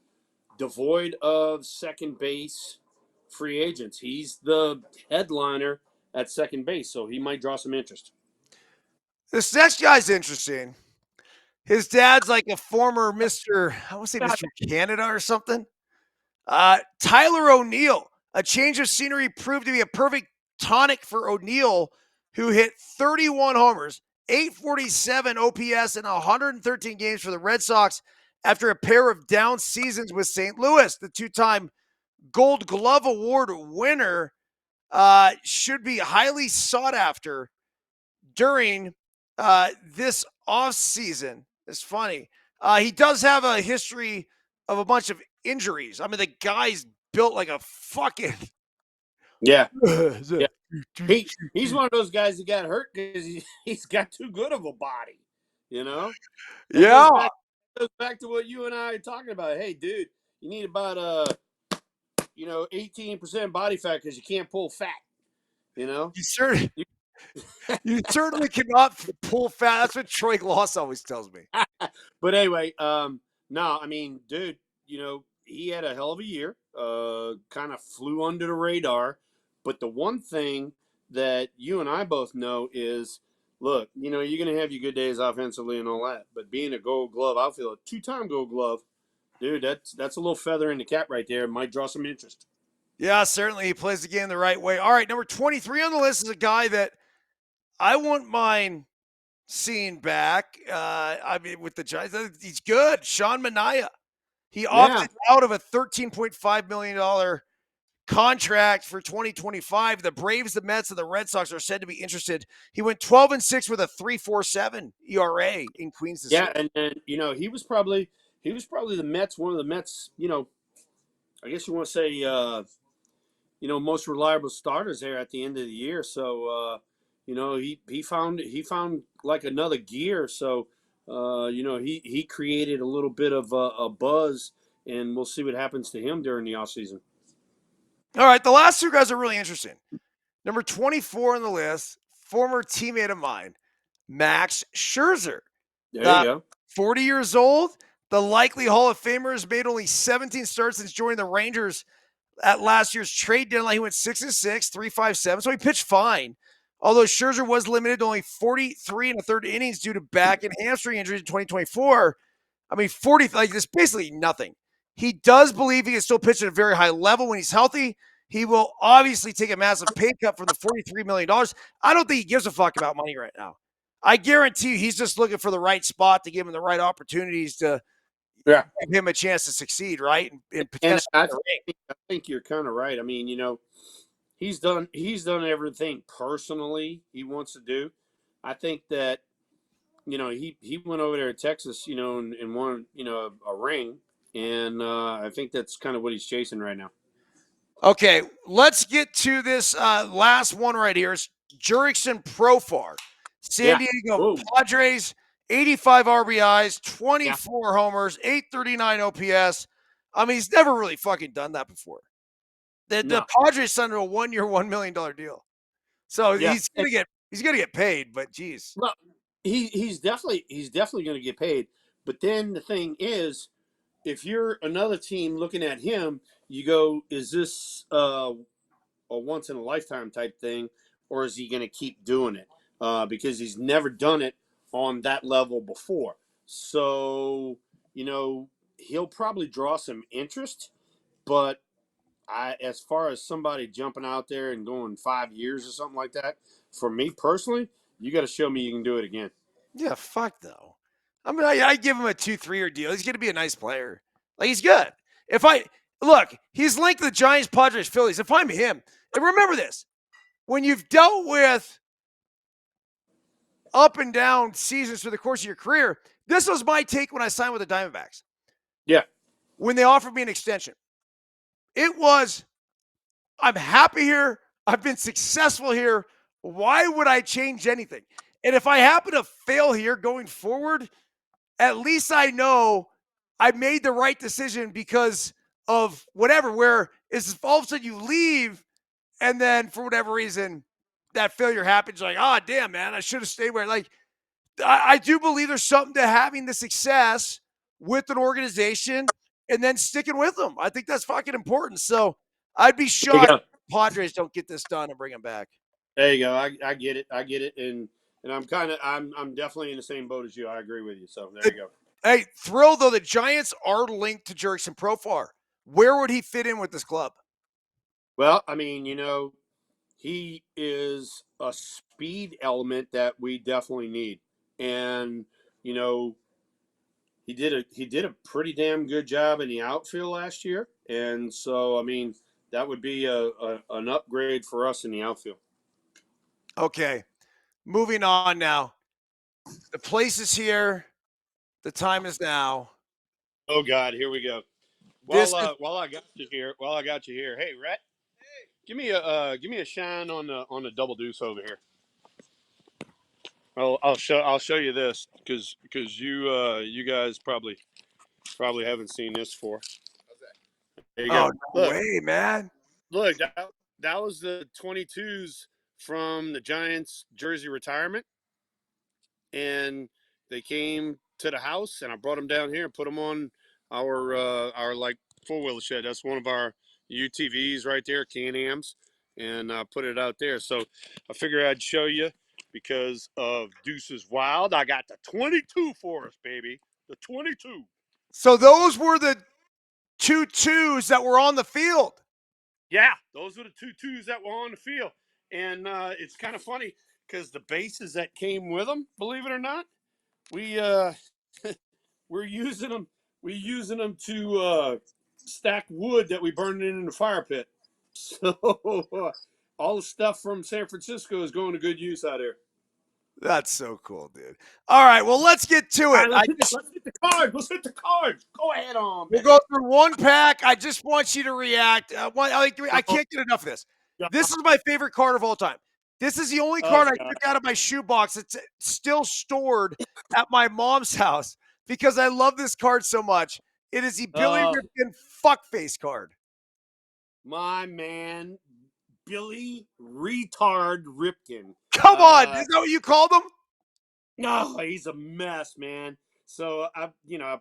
devoid of second base free agents. He's the headliner at second base, so he might draw some interest. This next guy's interesting. His dad's like a former Mr. I want to say Mr. Canada or something. Tyler ONeal. A change of scenery proved to be a perfect tonic for ONeal, who hit 31 homers, 847 OPS, and 113 games for the Red Sox after a pair of down seasons with St. Louis. The 2-time Gold Glove Award winner should be highly sought after during this offseason. It's funny. He does have a history of a bunch of injuries. I mean, the guy's built like a fucking... Yeah. He's one of those guys that got hurt because he's got too good of a body, That goes back to what you and I are talking about. Hey, dude, you need about 18% body fat because you can't pull fat. You certainly cannot pull fat. That's what Troy Gloss always tells me. But anyway, no, I mean, dude, he had a hell of a year. Kind of flew under the radar. But the one thing that you and I both know is, look, you're going to have your good days offensively and all that. But being a Gold Glove outfielder, 2-time Gold Glove, dude, that's a little feather in the cap right there. It might draw some interest. Yeah, certainly. He plays the game the right way. All right, number 23 on the list is a guy that I wouldn't mind seeing back. I mean, with the Giants, he's good. Sean Manaea. He opted out of a $13.5 million contract for 2025. The Braves, the Mets, and the Red Sox are said to be interested. He went 12-6 with a 3.47 ERA in Queens this year. Yeah, and he was probably the Mets, one of the Mets, I guess you want to say most reliable starters there at the end of the year. So he found like another gear. So he created a little bit of a buzz, and we'll see what happens to him during the offseason. All right, the last two guys are really interesting. Number 24 on the list, former teammate of mine, Max Scherzer. There you go. 40 years old, the likely Hall of Famer, has made only 17 starts since joining the Rangers at last year's trade deadline. He went 6-6, 3.57, so he pitched fine. Although Scherzer was limited to only 43 and a third innings due to back and hamstring injuries in 2024. I mean, 40, like, this basically nothing. He does believe he can still pitch at a very high level when he's healthy. He will obviously take a massive pay cut from the $43 million. I don't think he gives a fuck about money right now. I guarantee you he's just looking for the right spot to give him the right opportunities to give him a chance to succeed, right? And potentially. I think you're kind of right. I mean, he's done everything personally he wants to do. I think that he went over there to Texas, and won a ring, and I think that's kind of what he's chasing right now. Okay, let's get to this last one right here. It's Jurickson Profar. San Diego Padres, 85 RBIs, 24 homers, 839 OPS. I mean, he's never really fucking done that before. The Padres signed him a 1 year, $1 million deal. So he's gonna get paid, but geez. Well, he's definitely gonna get paid. But then the thing is, if you're another team looking at him, you go, is this a once in a lifetime type thing, or is he going to keep doing it? Because he's never done it on that level before. So, he'll probably draw some interest, but as far as somebody jumping out there and going 5 years or something like that, for me personally, you got to show me you can do it again. Yeah, fuck no. I mean, I give him a 2-3-year deal. He's going to be a nice player. Like, he's good. He's linked to the Giants, Padres, Phillies. If I'm him, and remember this, when you've dealt with up and down seasons through the course of your career, this was my take when I signed with the Diamondbacks. Yeah. When they offered me an extension, it was, I'm happy here. I've been successful here. Why would I change anything? And if I happen to fail here going forward, at least I know I made the right decision because of whatever, where is all of a sudden you leave and then for whatever reason that failure happens. Like, oh, damn, man, I should have stayed where. Like, I do believe there's something to having the success with an organization and then sticking with them. I think that's fucking important. So I'd be shocked if Padres don't get this done and bring him back. There you go. I get it. And I'm definitely in the same boat as you. I agree with you. So there you go. Hey, Thrill, though, the Giants are linked to Jurickson Profar. Where would he fit in with this club? Well, I mean, he is a speed element that we definitely need. And, he did a pretty damn good job in the outfield last year. And so, I mean, that would be an upgrade for us in the outfield. Okay. Moving on now. The place is here. The time is now. Oh God, here we go. While I got you here, hey Rhett, give me a shine on the double deuce over here. I'll show you this because you guys probably haven't seen this before. There you go. No way, man. Look, that was the 22s from the Giants jersey retirement, and they came to the house, and I brought them down here and put them on our like 4-wheeler shed. That's one of our UTVs right there, Can-Ams, and I put it out there. So I figured I'd show you because of Deuces Wild. I got the 22 for us, baby. The 22. So those were the 2-2s that were on the field. Yeah, those were the 2-2s that were on the field. And it's kind of funny because the bases that came with them, believe it or not, we're using them. We're using them to stack wood that we burned in the fire pit. So all the stuff from San Francisco is going to good use out here. That's so cool, dude. All right, well, let's get to All it. right, let's hit the cards. Let's hit the cards. Go ahead on. We'll go through one pack. I just want you to react. I can't get enough of this. God. This is my favorite card of all time. This is the only card I took out of my shoebox. It's still stored at my mom's house because I love this card so much. It is the Billy Ripken fuckface card. My man, Billy Retard Ripken. Come on, is that what you called him? No, he's a mess, man. So I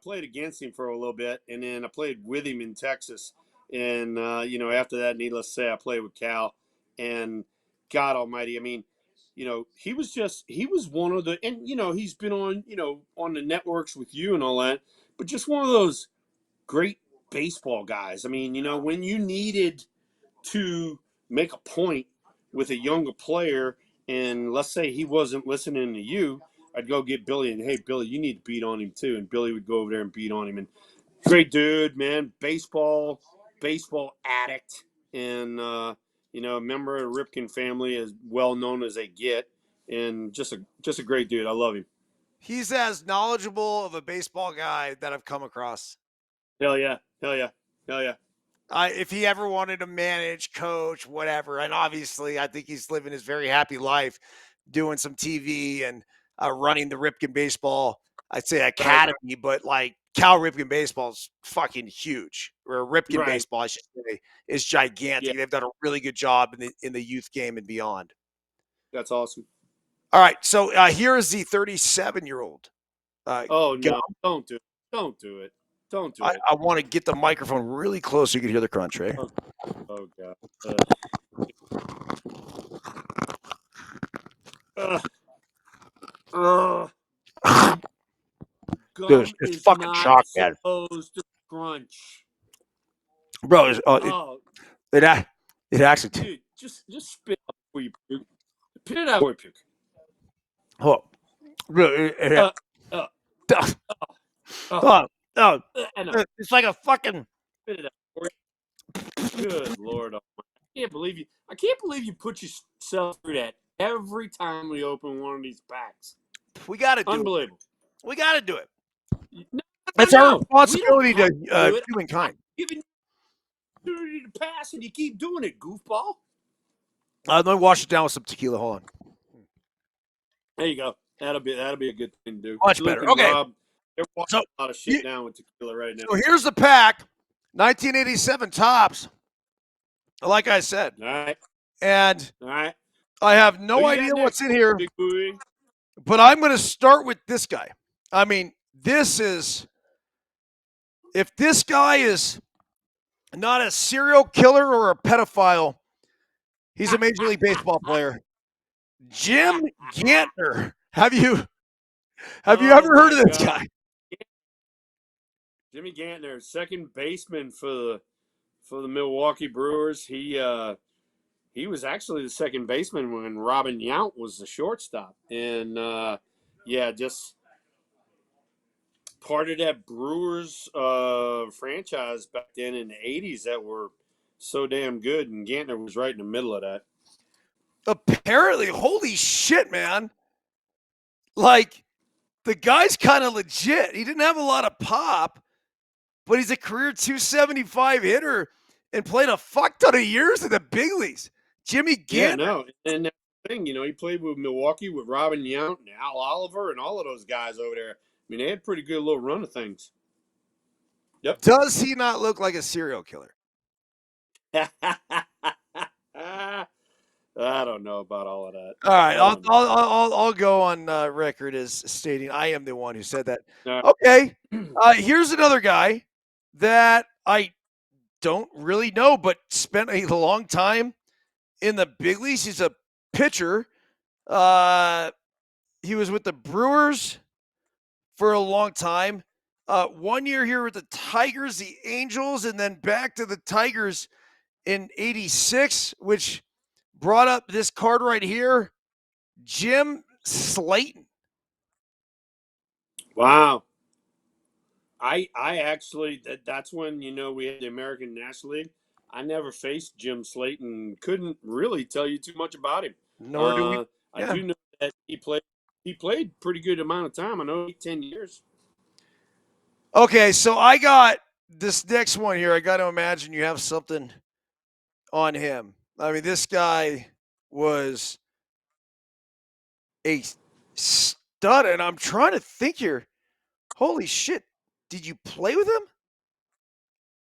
played against him for a little bit, and then I played with him in Texas. And after that, needless to say, I played with Cal. And God Almighty, I mean, he was one of the, and he's been on the networks with you and all that, but just one of those great baseball guys. I mean, when you needed to make a point with a younger player, and let's say he wasn't listening to you, I'd go get Billy and, hey, Billy, you need to beat on him too. And Billy would go over there and beat on him. And great dude, man, baseball addict, and member of the Ripken family, as well known as they get, and just a great dude. I love him. He's as knowledgeable of a baseball guy that I've come across. Hell yeah, hell yeah, hell yeah. If he ever wanted to manage, coach, whatever, and obviously I think he's living his very happy life doing some TV and running the Ripken Baseball, I'd say academy, right. But like Cal Ripken Baseball is fucking huge. Or Ripken Baseball, I should say, is gigantic. Yeah. They've done a really good job in the youth game and beyond. That's awesome. All right, so here is the 37-year-old. No, don't do it. Don't do it. Don't do it. I want to get the microphone really close so you can hear the crunch, right? Oh God. Gum it's is fucking not shock, man. supposed to crunch. Bro, it actually. Dude, just spit it out before you puke. Spit it out before you puke. Oh, it's like a fucking. Spit it out. Good Lord, I can't believe you put yourself through that every time we open one of these packs. We got to do Unbelievable. It. We got to do it. It's our responsibility to humankind. Giving you to pass, and you keep doing it, goofball. Let me wash it down with some tequila. Hold on. There you go. That'll be a good thing to do. Much better. Okay. They're washing a lot of shit down with tequila right now. So here's the pack. 1987 Topps. Like I said. All right. And all right. I have no idea what's in here. Big boy. But I'm going to start with this guy. I mean, if this guy is not a serial killer or a pedophile, he's a Major League Baseball player. Jim Ganner. Have you ever heard of this guy? Jimmy Ganner, second baseman for the Milwaukee Brewers. He was actually the second baseman when Robin Yount was the shortstop. And just part of that Brewers franchise back then in the 80s that were so damn good, and Ganner was right in the middle of that. Apparently, holy shit, man. Like, the guy's kind of legit. He didn't have a lot of pop, but he's a career 275 hitter and played a fuck ton of years in the big leagues. Jimmy Ganner. Yeah, no. And that thing, he played with Milwaukee with Robin Yount and Al Oliver and all of those guys over there. I mean, they had a pretty good little run of things. Yep. Does he not look like a serial killer? I don't know about all of that. All right, I'll go on record as stating I am the one who said that. Right. Okay, here's another guy that I don't really know, but spent a long time in the big leagues. He's a pitcher. He was with the Brewers for a long time. 1 year here with the Tigers, the Angels, and then back to the Tigers in '86, which brought up this card right here, Jim Slayton. Wow. I actually, that's when, we had the American National League. I never faced Jim Slayton. Couldn't really tell you too much about him. Nor do we. I Yeah. do know that he played pretty good amount of time. I know 10 years. Okay, so I got this next one here. I got to imagine you have something on him. I mean, this guy was a stud, and I'm trying to think here. Holy shit. Did you play with him?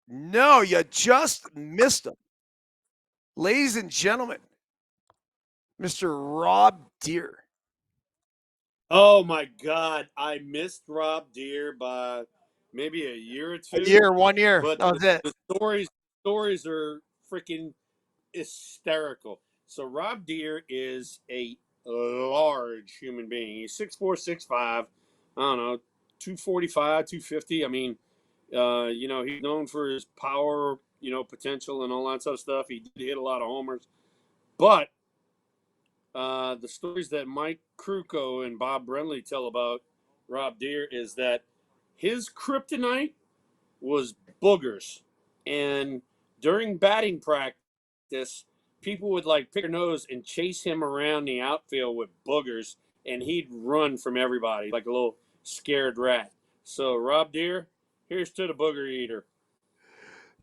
No, you just missed him. Ladies and gentlemen, Mr. Rob Deere. Oh my God, I missed Rob Deere by maybe a year or two. A year, 1 year. But That was it. the stories are freaking hysterical. So Rob Deere is a large human being. He's 6'4", 6'5". I don't know, 245, 250. I mean, he's known for his power, potential and all that sort of stuff. He did hit a lot of homers, but the stories that Mike Kruko and Bob Brenly tell about Rob Deere is that his kryptonite was boogers. And during batting practice, people would like pick their nose and chase him around the outfield with boogers, and he'd run from everybody like a little scared rat. So, Rob Deere, here's to the booger eater.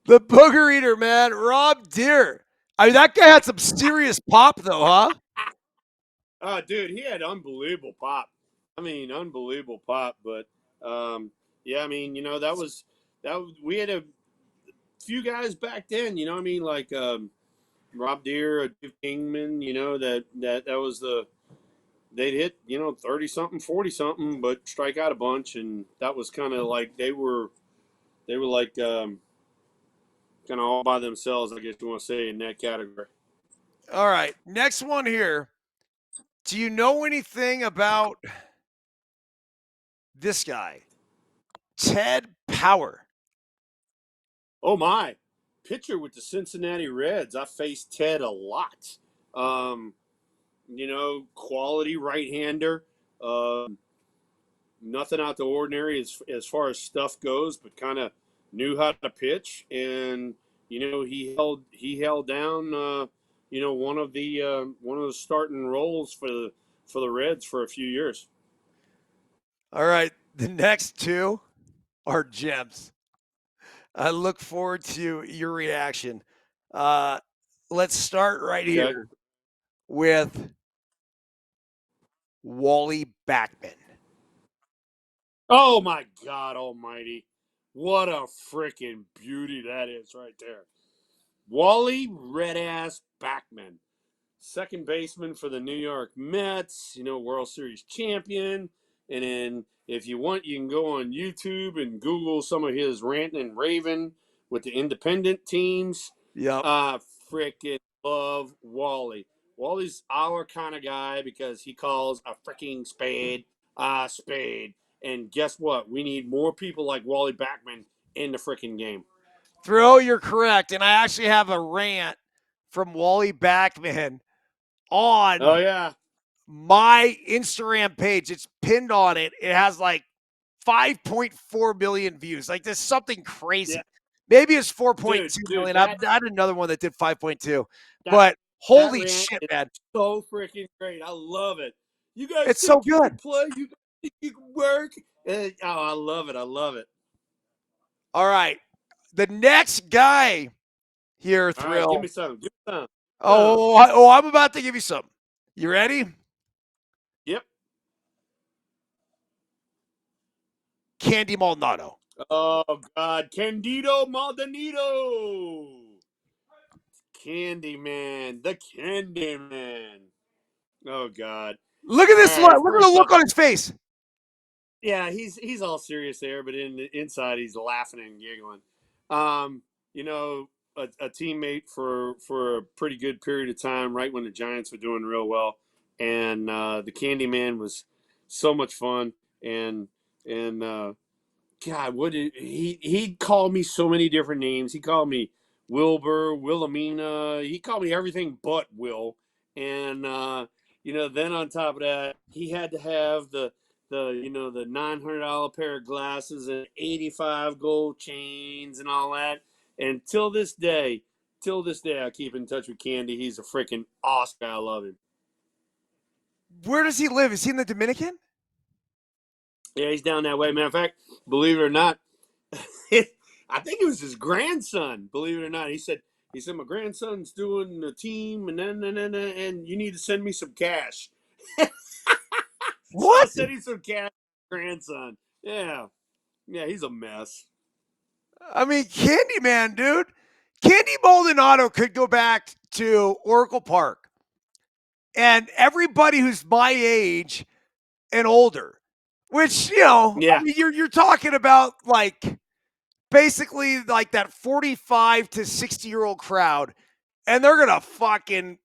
The booger eater, man. Rob Deere. I mean, that guy had some serious pop, though, huh? Oh, dude, he had unbelievable pop. I mean, unbelievable pop. But yeah, I mean, we had a few guys back then. You know what I mean? Like Rob Deere, Dave Kingman. That was they'd hit 30 something, 40 something, but strike out a bunch, and that was kind of like they were like kind of all by themselves. I guess you want to say in that category. All right, next one here. Do you know anything about this guy, Ted Power? Oh my, pitcher with the Cincinnati Reds. I faced Ted a lot. Quality right-hander. Nothing out the ordinary as far as stuff goes, but kind of knew how to pitch, and he held down one of the starting roles for the Reds for a few years. All right, the next two are gems. I look forward to your reaction. Let's start right here with Wally Backman. Oh my God Almighty! What a freaking beauty that is right there. Wally Red Ass Backman, second baseman for the New York Mets, World Series champion. And then if you want, you can go on YouTube and Google some of his ranting and raving with the independent teams. Yep. I freaking love Wally. Wally's our kind of guy because he calls a freaking spade a spade. And guess what? We need more people like Wally Backman in the freaking game. Throw, you're correct. And I actually have a rant from Wally Backman on my Instagram page. It's pinned on it. It has like 5.4 million views. Like, there's something crazy. Yeah. Maybe it's 4.2 million. I had another one that did 5.2. But holy shit, man. So freaking great. I love it. You guys it's so good. Can play. You guys think you can work. I love it. I love it. All right. The next guy here, Thrill. Right, give me some. Give me some. I'm about to give you some. You ready? Yep. Candy Maldonado. Oh, God. Candido Maldonado. Candyman. The Candyman. Oh, God. Look at this look. Look at the look on his face. Yeah, he's all serious there, but inside he's laughing and giggling. A teammate for a pretty good period of time, right when the Giants were doing real well, and the Candyman was so much fun. And God, he'd call me so many different names. He called me Wilbur, Wilhelmina. He called me everything but Will. And then on top of that, he had to have the $900 pair of glasses and 85 gold chains and all that. And till this day, till this day, I keep in touch with Candy. He's a freaking awesome guy. I love him. Where does he live? Is he in the Dominican? Yeah, he's down that way. Matter of fact, believe it or not, I think it was his grandson. Believe it or not, he said my grandson's doing a team, and you need to send me some cash. What? So I sent him some cash. Grandson. Yeah, he's a mess. I mean, Candyman, dude. Candy Maldonado could go back to Oracle Park, and everybody who's my age and older, which Yeah. I mean, you're talking about like basically like that 45 to 60-year-old crowd, and they're gonna fucking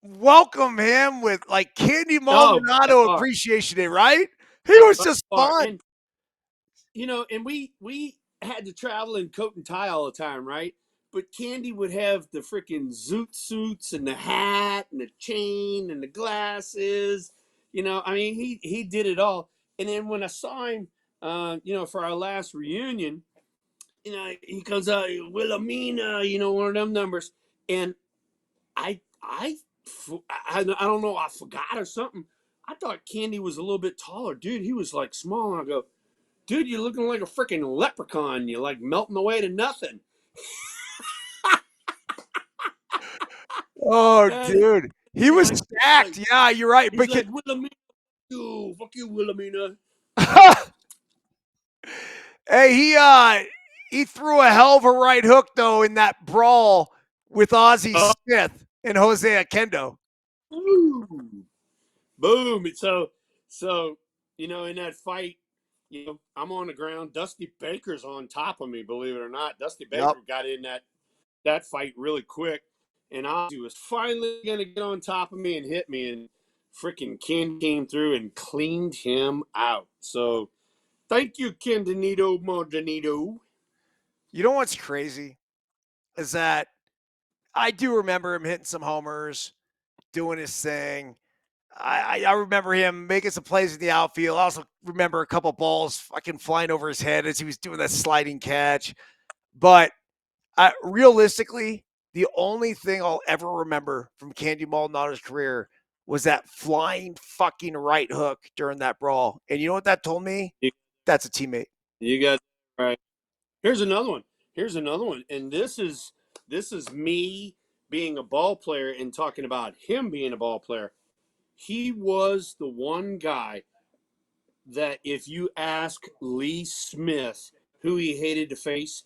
welcome him with like Candy Maldonado Appreciation Day, right? He was just fun. And we had to travel in coat and tie all the time, right? But Candy would have the freaking zoot suits and the hat and the chain and the glasses. I mean, he did it all. And then when I saw him, for our last reunion, he comes out, Wilhelmina, one of them numbers. And I don't know, I forgot or something. I thought Candy was a little bit taller. Dude, he was like small. And I go, dude, you're looking like a freaking leprechaun. You're like melting away to nothing. Oh, dude. He was stacked. Yeah, you're right. He's like, Wilhelmina, fuck you, Wilhelmina. Hey, he threw a hell of a right hook, though, in that brawl with Ozzie Smith and Jose Akendo. Boom. So, in that fight, I'm on the ground. Dusty Baker's on top of me, believe it or not. Dusty Baker got in that fight really quick, and Ozzy was finally going to get on top of me and hit me, and freaking Ken came through and cleaned him out. So, thank you, Candido Maldonado. You know what's crazy is that I do remember him hitting some homers, doing his thing. I remember him making some plays in the outfield. I also remember a couple balls fucking flying over his head as he was doing that sliding catch. But realistically, the only thing I'll ever remember from Candy Maldonado's career was that flying fucking right hook during that brawl. And you know what that told me? That's a teammate. You got right. Here's another one. And this is me being a ball player and talking about him being a ball player. He was the one guy that if you ask Lee Smith who he hated to face,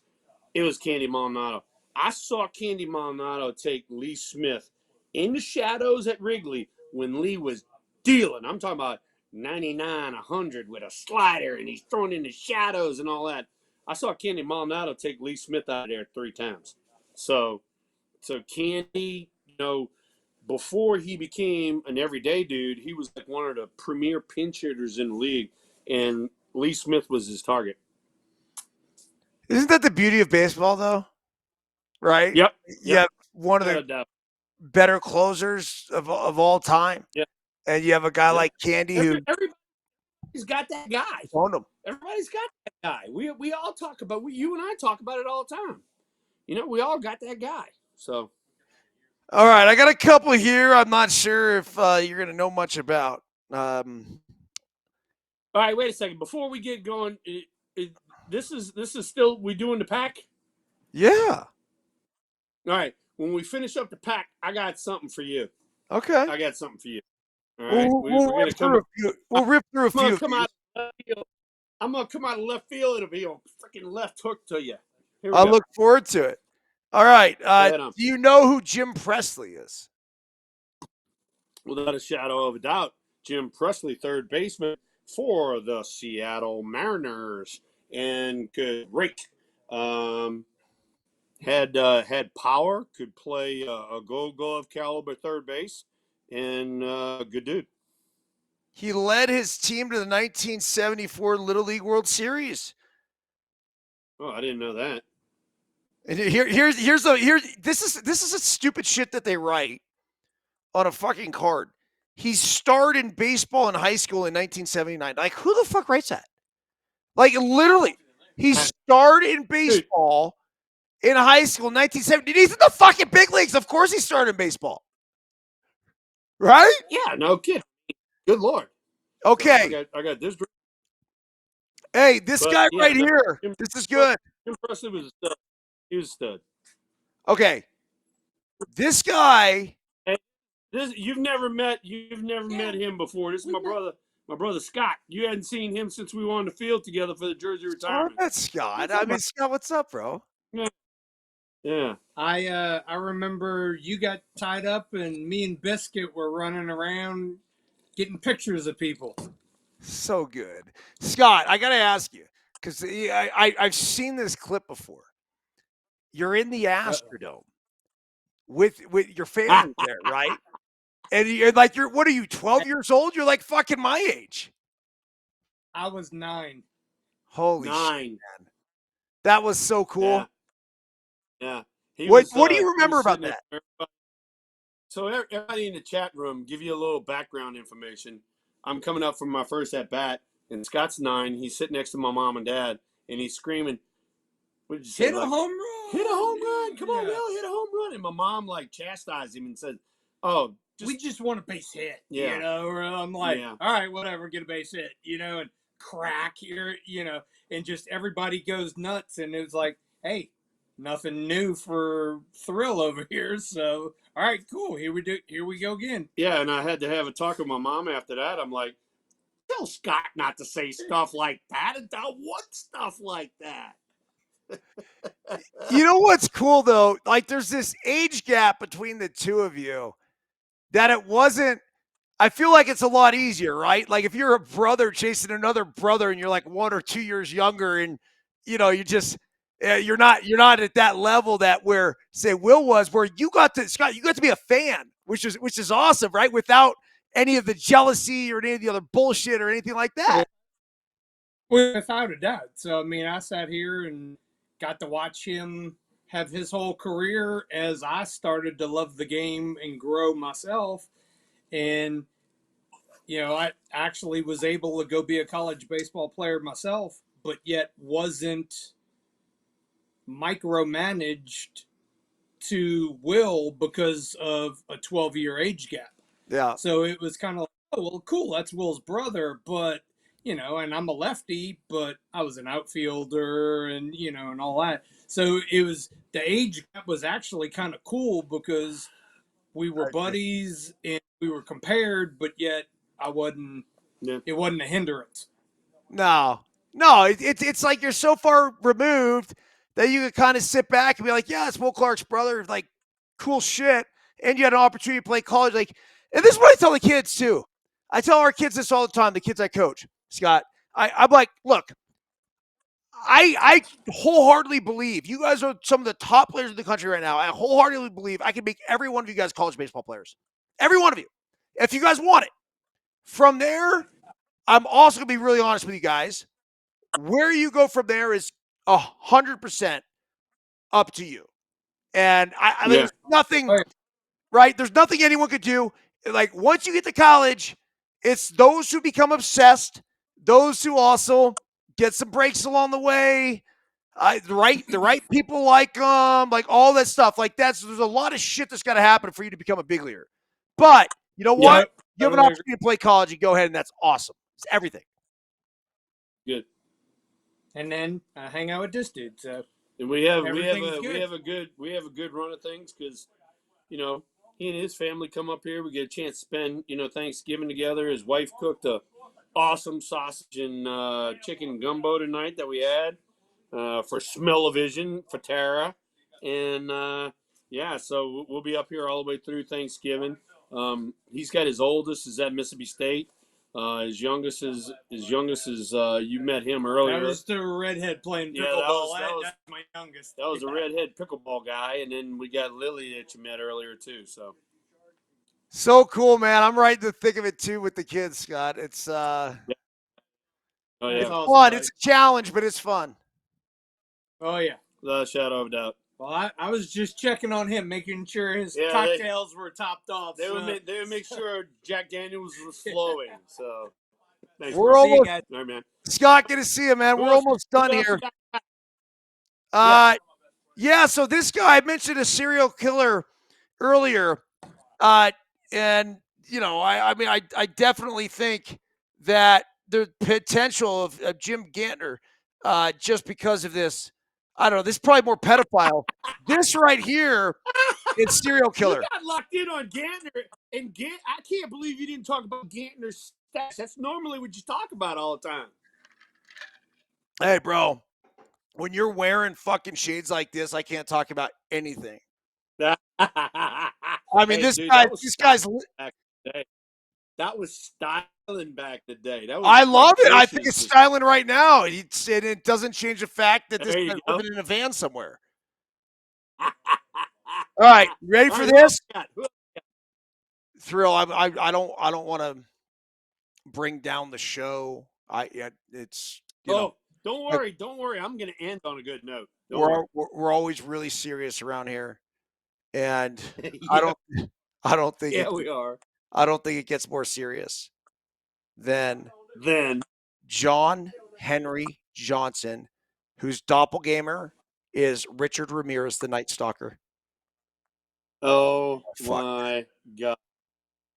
it was Candy Maldonado. I saw Candy Maldonado take Lee Smith in the shadows at Wrigley when Lee was dealing. I'm talking about 99, 100 with a slider, and he's throwing in the shadows and all that. I saw Candy Maldonado take Lee Smith out of there 3 times. So Candy, before he became an everyday dude, he was like one of the premier pinch hitters in the league, and Lee Smith was his target. Isn't that the beauty of baseball, though? Right? Yep. You have one of the better closers of all time. Yeah. And you have a guy like Candy everybody's got that guy. Own him. Everybody's got that guy. We all talk about you and I talk about it all the time. We all got that guy. So. All right, I got a couple here. I'm not sure if you're going to know much about. All right, wait a second. Before we get going, this is still we doing the pack? Yeah. All right. When we finish up the pack, I got something for you. Okay. I got something for you. All right. We'll rip through a few. I'm gonna come out of left field. It'll be a freaking left hook to you. I'll look forward to it. All right. Do you know who Jim Presley is? Without a shadow of a doubt, Jim Presley, third baseman for the Seattle Mariners, and could rake. Had power, could play a Gold Glove caliber third base, and good dude. He led his team to the 1974 Little League World Series. Oh, I didn't know that. And this is a stupid shit that they write on a fucking card. He starred in baseball in high school in 1979. Like, who the fuck writes that? Like, literally, he starred in baseball in high school, 1970. He's in the fucking big leagues. Of course he started in baseball. Right? Yeah, no kid. Good Lord. Okay. So I got this. Hey, this guy right here. Jim, This is good. Jim Presley was a stud. He was a stud. Okay. This guy. And you've never met him before. This is my brother Scott. You hadn't seen him since we were on the field together for the Jersey retirement. Oh, that's Scott. I mean, Scott, what's up, bro? Yeah. I remember you got tied up and me and Biscuit were running around getting pictures of people. So good. Scott, I got to ask you, because I've seen this clip before. You're in the Astrodome with your family there, right? And you're like, what are you, 12 years old? You're like fucking my age. I was 9. Holy 9. shit, man. That was so cool. Yeah. What do you remember about that? So everybody in the chat room, give you a little background information. I'm coming up from my first at bat, and Scott's 9. He's sitting next to my mom and dad, and he's screaming, "What did you say? Hit a home run! Hit a home run! Come on, Will, hit a home run!" And my mom chastised him and said, "Oh, we just want a base hit." Yeah. You know, or I'm like, all right, whatever, get a base hit, and crack here, and just everybody goes nuts, and it was like, hey, nothing new for Thrill over here, so all right, cool, here we go again. Yeah, and I had to have a talk with my mom after that. I'm like, tell Scott not to say stuff like that, and tell what stuff like that. You know what's cool though? Like, there's this age gap between the two of you that it wasn't. I feel like it's a lot easier, right? Like if you're a brother chasing another brother and you're like 1 or 2 years younger, and you just you're not at that level that where say Will was, where you got to be a fan, which is awesome, right? Without any of the jealousy or any of the other bullshit or anything like that. Without a doubt. So I mean, I sat here and got to watch him have his whole career as I started to love the game and grow myself. And, I actually was able to go be a college baseball player myself, but yet wasn't micromanaged to Will because of a 12-year age gap. Yeah. So it was kind of like, oh, well, cool, that's Will's brother, but, and I'm a lefty, but I was an outfielder and, and all that. So it was, the age gap was actually kind of cool because we were buddies and we were compared, but yet I wasn't. Yeah. It wasn't a hindrance. No, it's like you're so far removed that you could kind of sit back and be like, yeah, it's Will Clark's brother, like cool shit, and you had an opportunity to play college. Like, and this is what I tell the kids too. I tell our kids this all the time. The kids I coach, Scott. I'm like, look, I wholeheartedly believe you guys are some of the top players in the country right now. I wholeheartedly believe I can make every one of you guys college baseball players. Every one of you. If you guys want it. From there, I'm also going to be really honest with you guys. Where you go from there is 100% up to you. And I mean, there's nothing, right? There's nothing anyone could do. Like, once you get to college, it's those who become obsessed, those who also get some breaks along the way, the right people like all that stuff. Like, there's a lot of shit that's got to happen for you to become a big leaguer. But you know what? You have an opportunity to play college, you go ahead, and that's awesome. It's everything. Good. And then I hang out with this dude. So and we have a good run of things because, he and his family come up here. We get a chance to spend, Thanksgiving together. His wife cooked a awesome sausage and chicken gumbo tonight that we had for Smell-O-Vision for Tara. And so we'll be up here all the way through Thanksgiving. He's got his oldest is at Mississippi State. His youngest is you met him earlier. That was the redhead playing pickleball. That was my youngest. That was a redhead pickleball guy, and then we got Lily that you met earlier too. So cool, man! I'm right in the thick of it too with the kids, Scott. It's Oh, yeah. It's fun. It's a challenge, but it's fun. Oh yeah, without a shadow of a doubt. Well, I was just checking on him, making sure his cocktails were topped off. They would make sure Jack Daniels was flowing. So thanks, we're almost, all right, man. Scott, good to see you, man. We're almost done here. Yeah, so this guy, I mentioned a serial killer earlier, and I definitely think that the potential of Jim Ganner, just because of this, I don't know, this is probably more pedophile. This right here is serial You killer. got locked in on Ganner, and I can't believe you didn't talk about Gantner's stats. That's normally what you talk about all the time. Hey, bro, when you're wearing fucking shades like this, I can't talk about anything. I mean, hey, this dude, guy's. Back in the day. That was styling back in the day. That was I like love it. I think Bush's it's styling right now. It doesn't change the fact that this There you guy's go. living in a van somewhere. All right, ready All for right, this? who else Thrill. I don't want to bring down the show. It's don't like, worry, don't worry. I'm gonna end on a good note. Don't worry. we're always really serious around here, and yeah, I don't think yeah, we are. I don't think it gets more serious than Then John Henry Johnson, whose doppelganger is Richard Ramirez, the Night Stalker. oh Fuck. my god,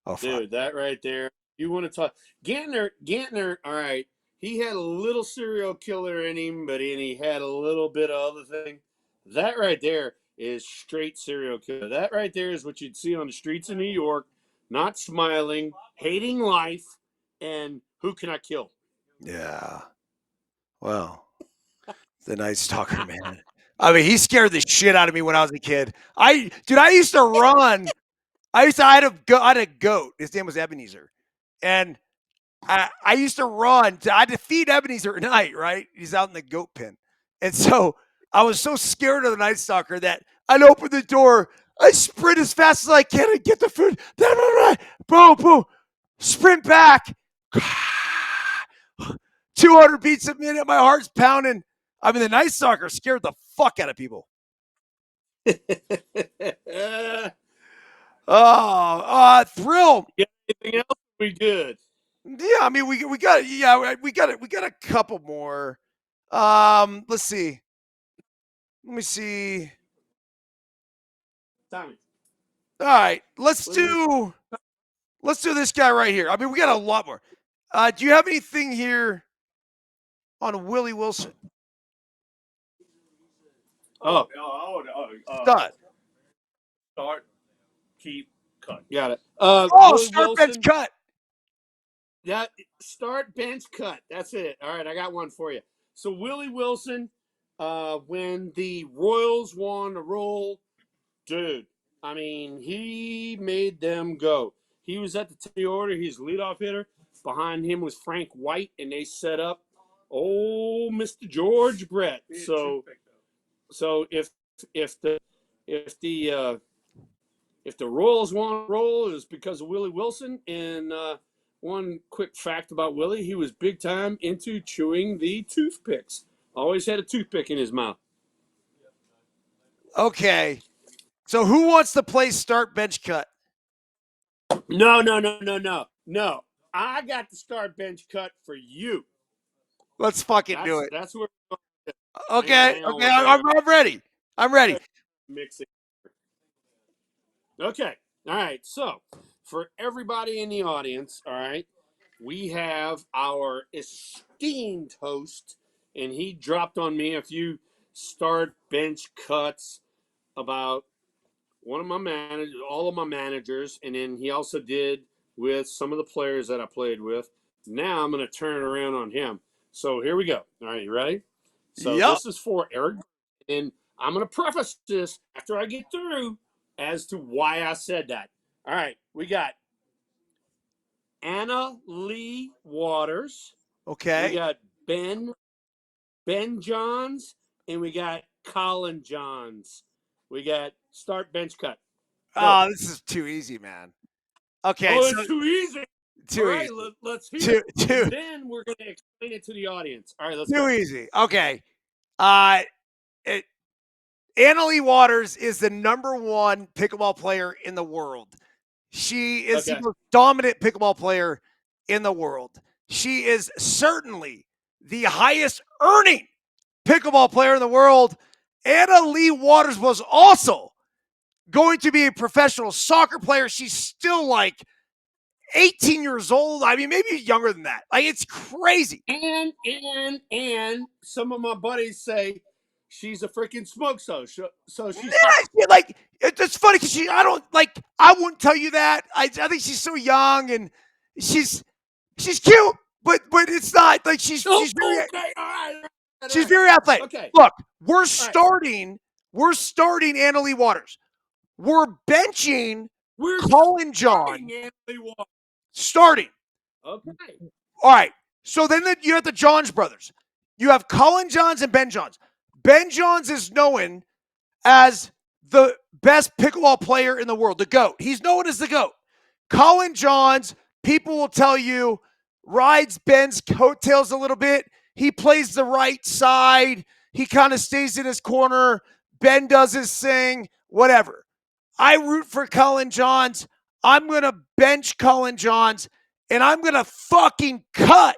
Oh, fuck. dude, that right there. You want to talk Gantner? All right, he had a little serial killer in him, but he had a little bit of other thing. That right there is straight serial killer. That right there is what you'd see on the streets of New York, not smiling, hating life, and who can I kill? Yeah. Well, the Night Stalker, man. I mean, he scared the shit out of me when I was a kid. I used to run. I had a goat. His name was Ebenezer. And I used to run. I had to feed Ebenezer at night, right? He's out in the goat pen. And so I was so scared of the Night Stalker that I'd open the door. I sprint as fast as I can and get the food. Boom, boom. Sprint back. 200 beats a minute. My heart's pounding. I mean, the Night Stalker scared the fuck out of people. Thrill. Anything else? We good? Yeah, I mean, we got a couple more. Let's see. Let me see. Tommy. All right, let's do this guy right here. I mean, we got a lot more. Do you have anything here on Willie Wilson? Stud. Start, keep, cut. Got it. Willie start Wilson. Bench cut. Yeah, start bench cut. That's it. All right, I got one for you. So Willie Wilson, when the Royals won the roll, dude, I mean, he made them go. He was at the top of the order. He's leadoff hitter. Behind him was Frank White, and they set up Mr. George Brett. So if the Royals won a roll, it was because of Willie Wilson. And one quick fact about Willie, he was big time into chewing the toothpicks. Always had a toothpick in his mouth. Okay. So who wants to play start bench cut? No. I got the start bench cut for you. Let's fucking do it. That's where. Okay. I'm ready. I'm ready. Mixing. Okay. All right. So, for everybody in the audience, all right, we have our esteemed host, and he dropped on me a few start bench cuts about one of my managers, all of my managers, and then he also did with some of the players that I played with. Now I'm going to turn it around on him. So here we go. All right, you ready? So This is for Eric, and I'm going to preface this after I get through as to why I said that. All right, we got Anna Lee Waters. Okay. We got Ben Johns, and we got Colin Johns. We got start bench cut. Go. Oh, this is too easy, man. Okay. Oh, it's too easy. Too easy. Let's hear it. And then we're going to explain it to the audience. All right, let's go. Too easy. Okay. Anna Lee Waters is the #1 pickleball player in the world. She is the most dominant pickleball player in the world. She is certainly the highest earning pickleball player in the world. Anna Lee Waters was also going to be a professional soccer player. She's still like 18 years old. I mean, maybe younger than that. Like, it's crazy. And some of my buddies say she's a freaking smoke show. So she's yeah, like, it's funny because I wouldn't tell you that. I think she's so young and she's cute, but it's not like she's very, okay, all right. She's very athletic. Okay. Look, we're starting Anna Lee Waters. We're benching Colin John. Starting. Okay. All right. So then you have the Johns brothers. You have Colin Johns and Ben Johns. Ben Johns is known as the best pickleball player in the world, the GOAT. He's known as the GOAT. Colin Johns, people will tell you, rides Ben's coattails a little bit. He plays the right side. He kind of stays in his corner. Ben does his thing, whatever. I root for Colin Johns. I'm going to bench Colin Johns, and I'm going to fucking cut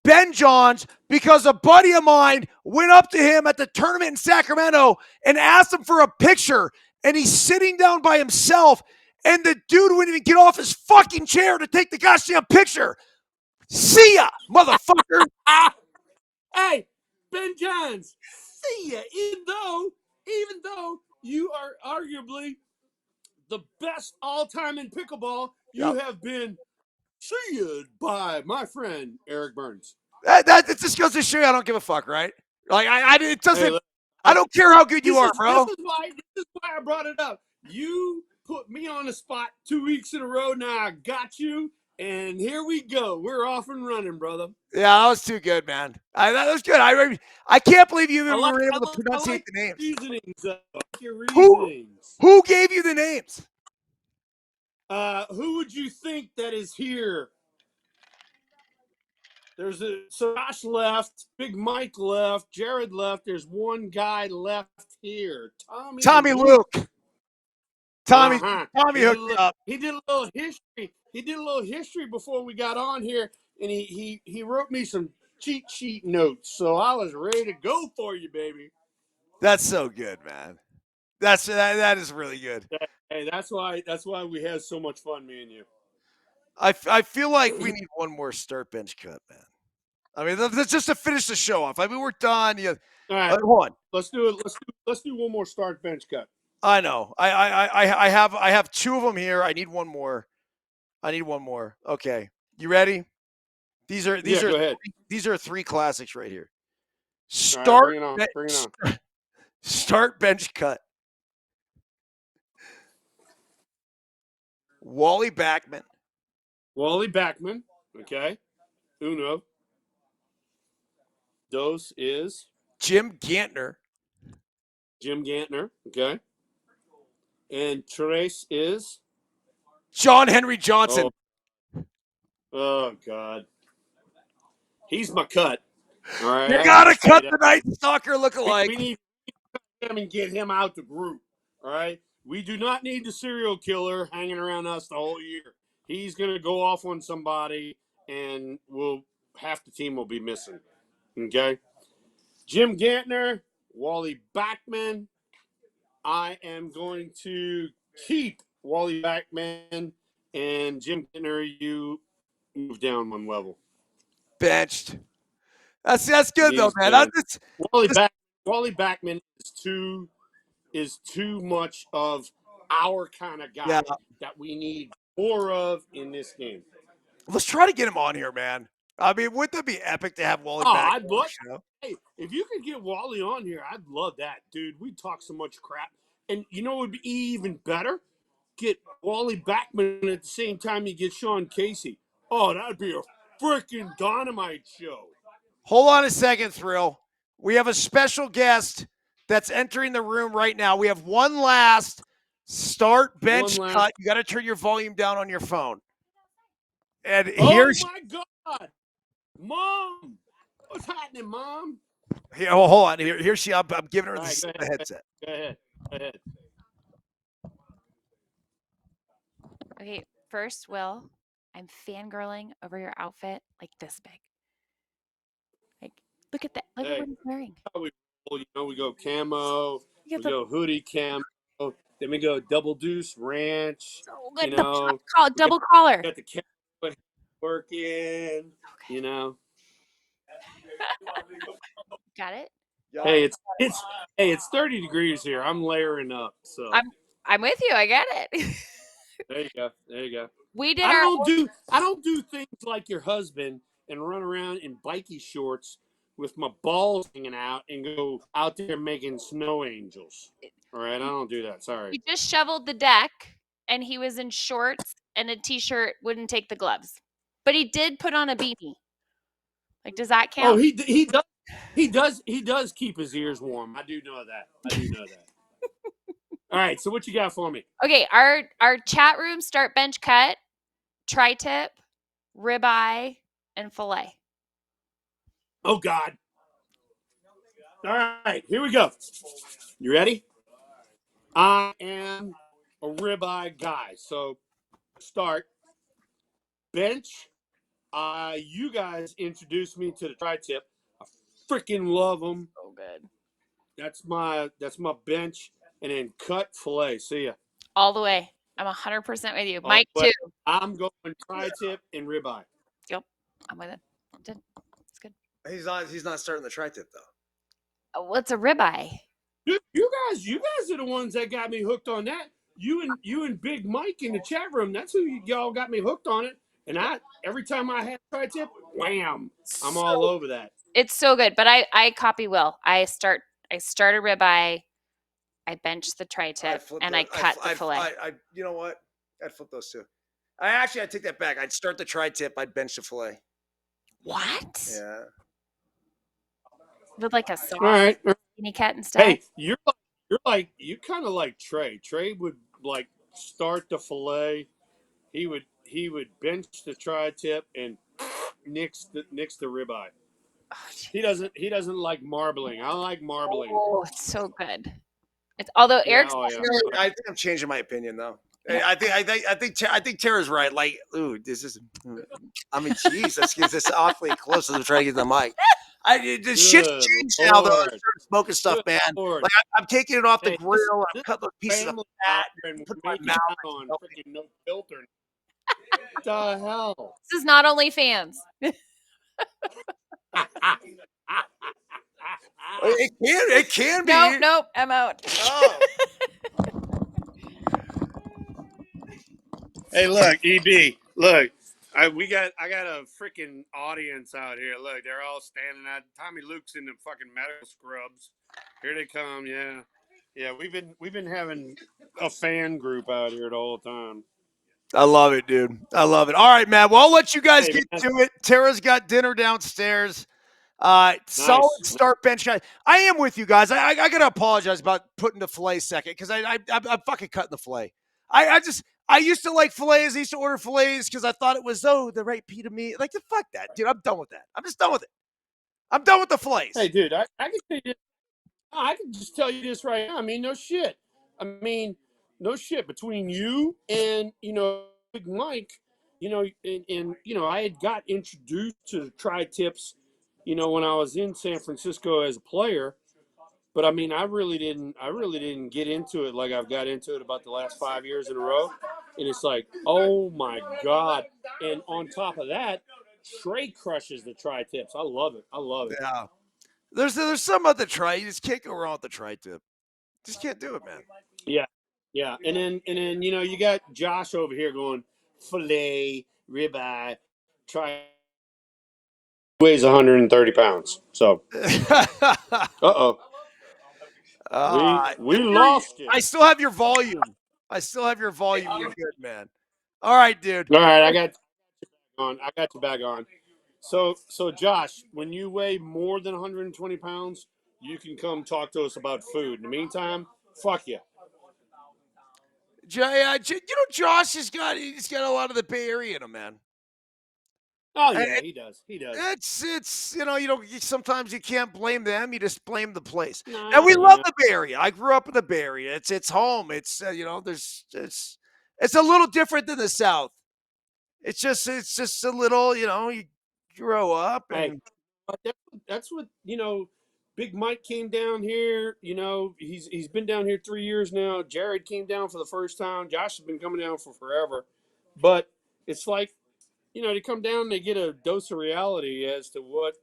Ben Johns because a buddy of mine went up to him at the tournament in Sacramento and asked him for a picture, and he's sitting down by himself, and the dude wouldn't even get off his fucking chair to take the goddamn picture. See ya, motherfucker. Hey, Ben Johns, see ya. Even though you are arguably the best all-time in pickleball, you have been cheered by my friend Eric Byrnes. That it just goes to show you I don't give a fuck, right? Like it doesn't. Hey, I don't care how good you are, bro. This is why I brought it up. You put me on the spot 2 weeks in a row. Now I got you, and here we go. We're off and running, brother. Yeah, that was too good, man. That was good. I can't believe you even were able to pronunciate the names. Your reasonings. Who gave you the names? Who would you think that is here? There's Josh left, Big Mike left, Jared left. There's one guy left here. Tommy Luke. Tommy hooked up. He did a little history. He did a little history before we got on here, and he wrote me some cheat sheet notes. So I was ready to go for you, baby. That's so good, man. That is really good. Hey, that's why we have so much fun, me and you. I feel like we need one more start bench cut, man. I mean, that's just to finish the show off. I mean, we're done. All right, hold on. Let's do it. Let's do one more start bench cut. I know. I have two of them here. I need one more. Okay, you ready? These are go ahead. These are three classics right here. Start. Right, bring it on. Start bench cut. Wally Backman. Okay. Uno. Dos is Jim Ganner. Okay. And tres is John Henry Johnson. Oh God. He's my cut. All right. You gotta cut the Night Stalker lookalike. We need to cut him and get him out the group. All right. We do not need the serial killer hanging around us the whole year. He's gonna go off on somebody, and half the team will be missing. Okay. Jim Ganner, Wally Backman. I am going to keep Wally Backman, and Jim Ganner, you move down one level. Benched. That's good though, man. Wally Backman is too much of our kind of guy that we need more of in this game. Let's try to get him on here, man. I mean, wouldn't that be epic to have Wally back? I'd love. Hey, if you could get Wally on here, I'd love that, dude. We talk so much crap, and you know what would be even better? Get Wally Backman at the same time you get Sean Casey. Oh, that'd be a freaking dynamite show. Hold on a second, Thrill. We have a special guest that's entering the room right now. We have one last start bench cut. You got to turn your volume down on your phone. And here's my God, Mom, what's happening, Mom? Here, hold on. Here she. I'm giving her the headset. Go ahead. Okay, first, Will, I'm fangirling over your outfit like this big. Like, look at that. Look at what he's wearing. You know, we go camo, You we get the go hoodie camo, then we go Double Deuce Ranch. so You good. The know, double collar. got the camo working. You know, Got it. hey, it's 30 degrees here. I'm layering up, so I'm with you. I get it. there you go. There you go. We did I our don't do things like your husband and run around in bikey shorts with my balls hanging out and go out there making snow angels. All right, I don't do that. Sorry. He just shoveled the deck, and he was in shorts and a t-shirt. Wouldn't take the gloves, but he did put on a beanie. Like, does that Oh, count? he does keep his ears warm. I do know that. All right, so what you got for me? Okay, our chat room start bench cut, tri-tip, ribeye, and fillet. Oh God. All right, here we go. You ready? I am a ribeye guy. So start bench. You guys introduced me to the tri-tip. I freaking love them. So good. That's my bench, and then cut fillet. See ya. All the way. I'm 100% with you. All Mike the way. too. I'm going tri-tip and ribeye. Yep, I'm with it. It's good. He's not starting the tri-tip though. What's a ribeye? Dude, you guys are the ones that got me hooked on that. You and Big Mike in the chat room. That's who y'all got me hooked on it. And every time I had tri-tip, wham, I'm all over that. It's so good. But I copy Will. I start a ribeye. I bench the tri-tip and I cut the fillet. You know what? I'd flip those two. I take that back. I'd start the tri-tip. I'd bench the fillet. What? Yeah. With like a soft All right. skinny cut instead. Hey, you kind of like Trey. Trey would like start the fillet. He would bench the tri-tip and nix the ribeye. Oh, He doesn't like marbling. I like marbling. oh, it's so good. It's although Eric's Yeah. I think I'm changing my opinion though. I think Tara's right. Like, ooh, this is. I mean, jeez, that's awfully close as I'm trying to get the mic. The shit's changed now though. I started smoking stuff, Good man. Lord. Like I'm taking it off the Hey, grill. this I'm cutting those pieces of family fat. and Put my making mouth out on freaking no filter. What the hell? This is not OnlyFans. It can be. Nope, I'm out. Oh. Hey, look, EB, look. I got a freaking audience out here. Look, they're all standing out. Tommy Luke's in the fucking medical scrubs. Here they come. Yeah. We've been having a fan group out here the whole time. I love it, dude. I love it. All right, man. Well, I'll let you guys get man. to it. Tara's got dinner downstairs. Solid start bench guy. I am with you guys. I gotta apologize about putting the fillet second because I'm fucking cutting the fillet. I used to like fillets. I used to order fillets because I thought it was the right pea to me. Like fuck that, dude. I'm done with that. I'm just done with it. I'm done with the fillets. Hey, dude, I can tell you, I can just tell you this right now. I mean, no shit. Between you and Big Mike, and I had got introduced to the tri-tips, when I was in San Francisco as a player. But I mean, I really didn't get into it like I've got into it about the last 5 years in a row. And it's like, oh my God. And on top of that, Trey crushes the tri-tips. I love it. Yeah. There's some of the tri. You just can't go wrong with the tri-tip. Just can't do it, man. Yeah. And then you got Josh over here going filet, ribeye, try weighs 130 pounds. So we lost it. I still have your volume. You're good, man. All right, dude. All right, I got you back on. So Josh, when you weigh more than 120 pounds, you can come talk to us about food. In the meantime, fuck you. Josh he's got a lot of the Bay Area in him, man. Oh yeah, he does. It's you don't sometimes you can't blame them. You just blame the place. And we love the Bay Area. I grew up in the Bay Area. It's home. It's it's a little different than the South. It's just a little you grow up and hey, that's what Big Mike came down here. You know, he's been down here 3 years now. Jared came down for the first time. Josh has been coming down for forever. But it's like, you know, they come down, they get a dose of reality as to what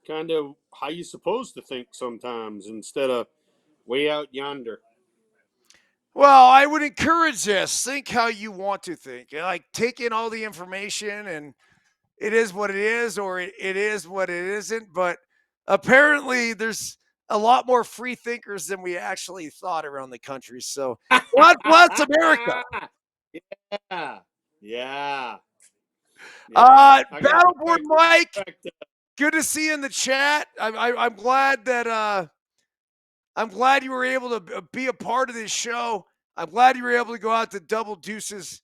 kind of how you're supposed to think sometimes instead of way out yonder. Well, I would encourage this. Think how you want to think. Like, take in all the information, and it is what it is, or it is what it isn't. But apparently, there's a lot more free thinkers than we actually thought around the country. So, God bless America. Yeah. Yeah. Battleboard Mike, good to see you in the chat. I'm glad that I'm glad you were able to be a part of this show. I'm glad you were able to go out to Double Deuces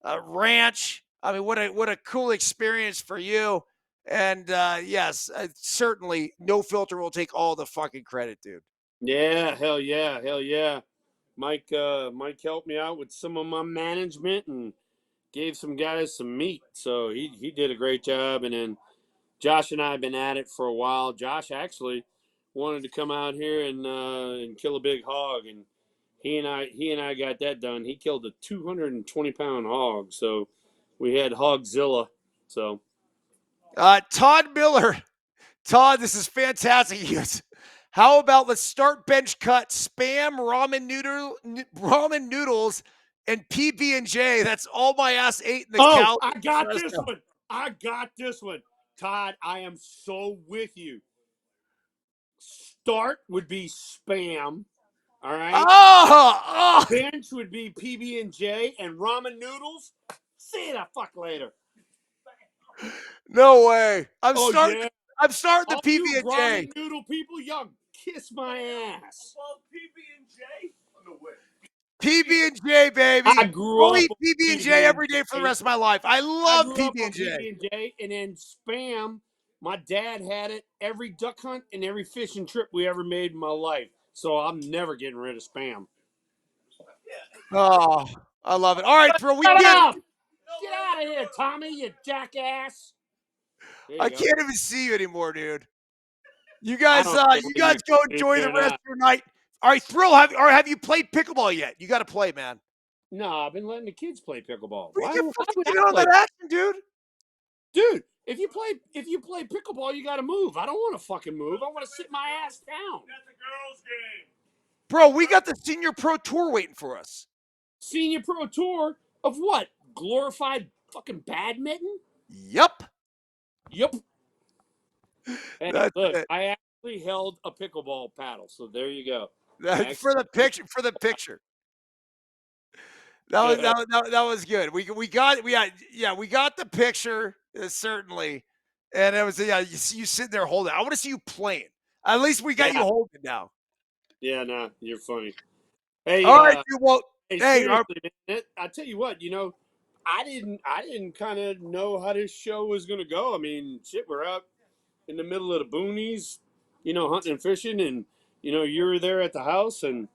Ranch. I mean, what a cool experience for you. And yes, certainly No Filter will take all the fucking credit, dude. Yeah, hell yeah. Mike helped me out with some of my management and gave some guys some meat. So he did a great job. And then Josh and I have been at it for a while. Josh actually wanted to come out here and kill a big hog, and he and I got that done. He killed a 220-pound hog, so we had Hogzilla. So Todd Miller, Todd, this is fantastic. How about let's start bench cut spam ramen noodles and PB&J. That's all my ass ate in the cow. I got this one. Todd, I am so with you. Start would be spam. All right. Oh. Bench would be PB&J, and ramen noodles. See you the fuck later. No way. I'm Oh, starting. yeah. I'm starting the All you PB&J. ramen noodle people, y'all kiss my ass. PB&J? No way. PB&J, baby. I grew I'll up eat on PB&J every day for the rest of my life. I love PB&J. PB&J, and then spam. My dad had it every duck hunt and every fishing trip we ever made in my life. So I'm never getting rid of spam. Oh, I love it. All right, bro. We Shut get up! Get out of here, Tommy, you jackass. I can't even see you anymore, dude. You I guys, don't care you whether guys you go see enjoy me the or rest not. of your night. All right, Thrill, have you played pickleball yet? You got to play, man. No, I've been letting the kids play pickleball. We Why can would fucking I get on play? that action, dude. Dude, if you play pickleball, you got to move. I don't want to fucking move. I want to sit my ass down. That's a girls' game. Bro, we got the Senior Pro Tour waiting for us. Senior Pro Tour of what? Glorified fucking badminton? Yep. Yep. Hey, That's look, it. I actually held a pickleball paddle, so there you go. For the picture. For the picture. That was good. We got the picture certainly, and it was you sitting there holding. I want to see you playing. At least we got you holding now. Yeah, nah, you're funny. Hey, all right, dude. Well, hey, seriously, man, I tell you what, I didn't kind of know how this show was gonna go. I mean, shit, we're out in the middle of the boonies, hunting and fishing, and you were there at the house, and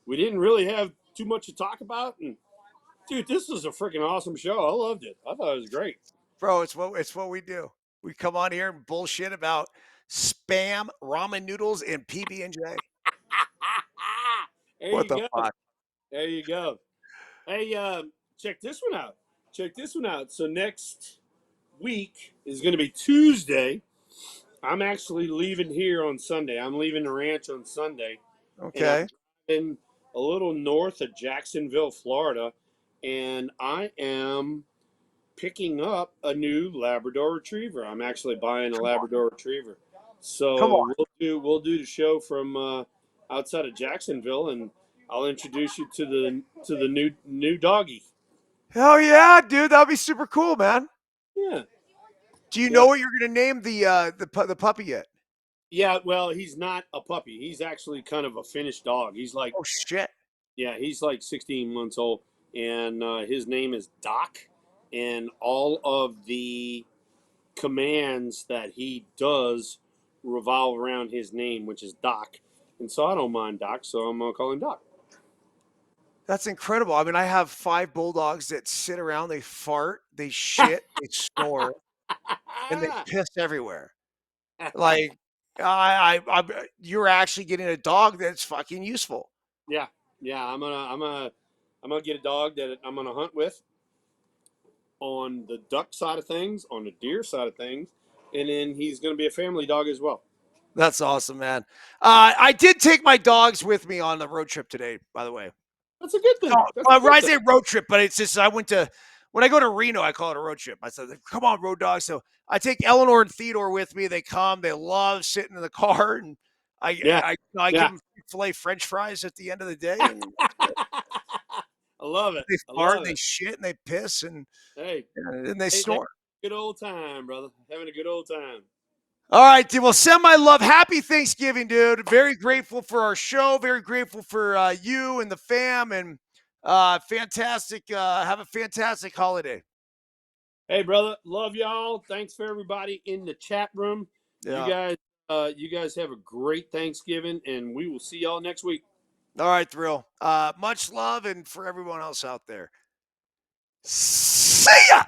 we didn't really have too much to talk about. And dude, this was a freaking awesome show. I loved it. I thought it was great, bro. It's what we do. We come on here and bullshit about spam, ramen noodles, and PB&J. What the fuck? There you go. Hey, check this one out. So next week is going to be Tuesday. I'm actually leaving here on Sunday. I'm leaving the ranch on Sunday. Okay. And I'm driving a little north of Jacksonville, Florida, and I am picking up a new Labrador Retriever. I'm actually buying a Labrador Retriever. So we'll do the show from outside of Jacksonville, and I'll introduce you to the new doggy. Hell yeah, dude! That'll be super cool, man. Yeah. Do you know what you're gonna name the puppy yet? Yeah, well, he's not a puppy. He's actually kind of a finished dog. He's like, oh shit. Yeah, he's like 16 months old, and his name is Doc, and all of the commands that he does revolve around his name, which is Doc. And so I don't mind Doc, so I'm gonna call him Doc. That's incredible. I mean, I have 5 bulldogs that sit around, they fart, they shit, they snore, and they piss everywhere. Like, you're actually getting a dog that's fucking useful. Yeah. I'm gonna get a dog that I'm gonna hunt with on the duck side of things, on the deer side of things, and then he's gonna be a family dog as well. That's awesome, man. I did take my dogs with me on the road trip today, by the way. That's a good thing. I say road trip, but it's just when I go to Reno, I call it a road trip. I said, come on, road dogs. So I take Eleanor and Theodore with me. They come. They love sitting in the car, and I give them filet French fries at the end of the day. And I love it. They fart, they shit, and they piss, and they snore. Good old time, brother. Having a good old time. All right, dude. Well, send my love. Happy Thanksgiving, dude. Very grateful for our show. Very grateful for you and the fam, and fantastic. Have a fantastic holiday. Hey, brother. Love y'all. Thanks for everybody in the chat room. Yeah. You guys have a great Thanksgiving, and we will see y'all next week. All right, Thrill. Much love, and for everyone else out there. See ya!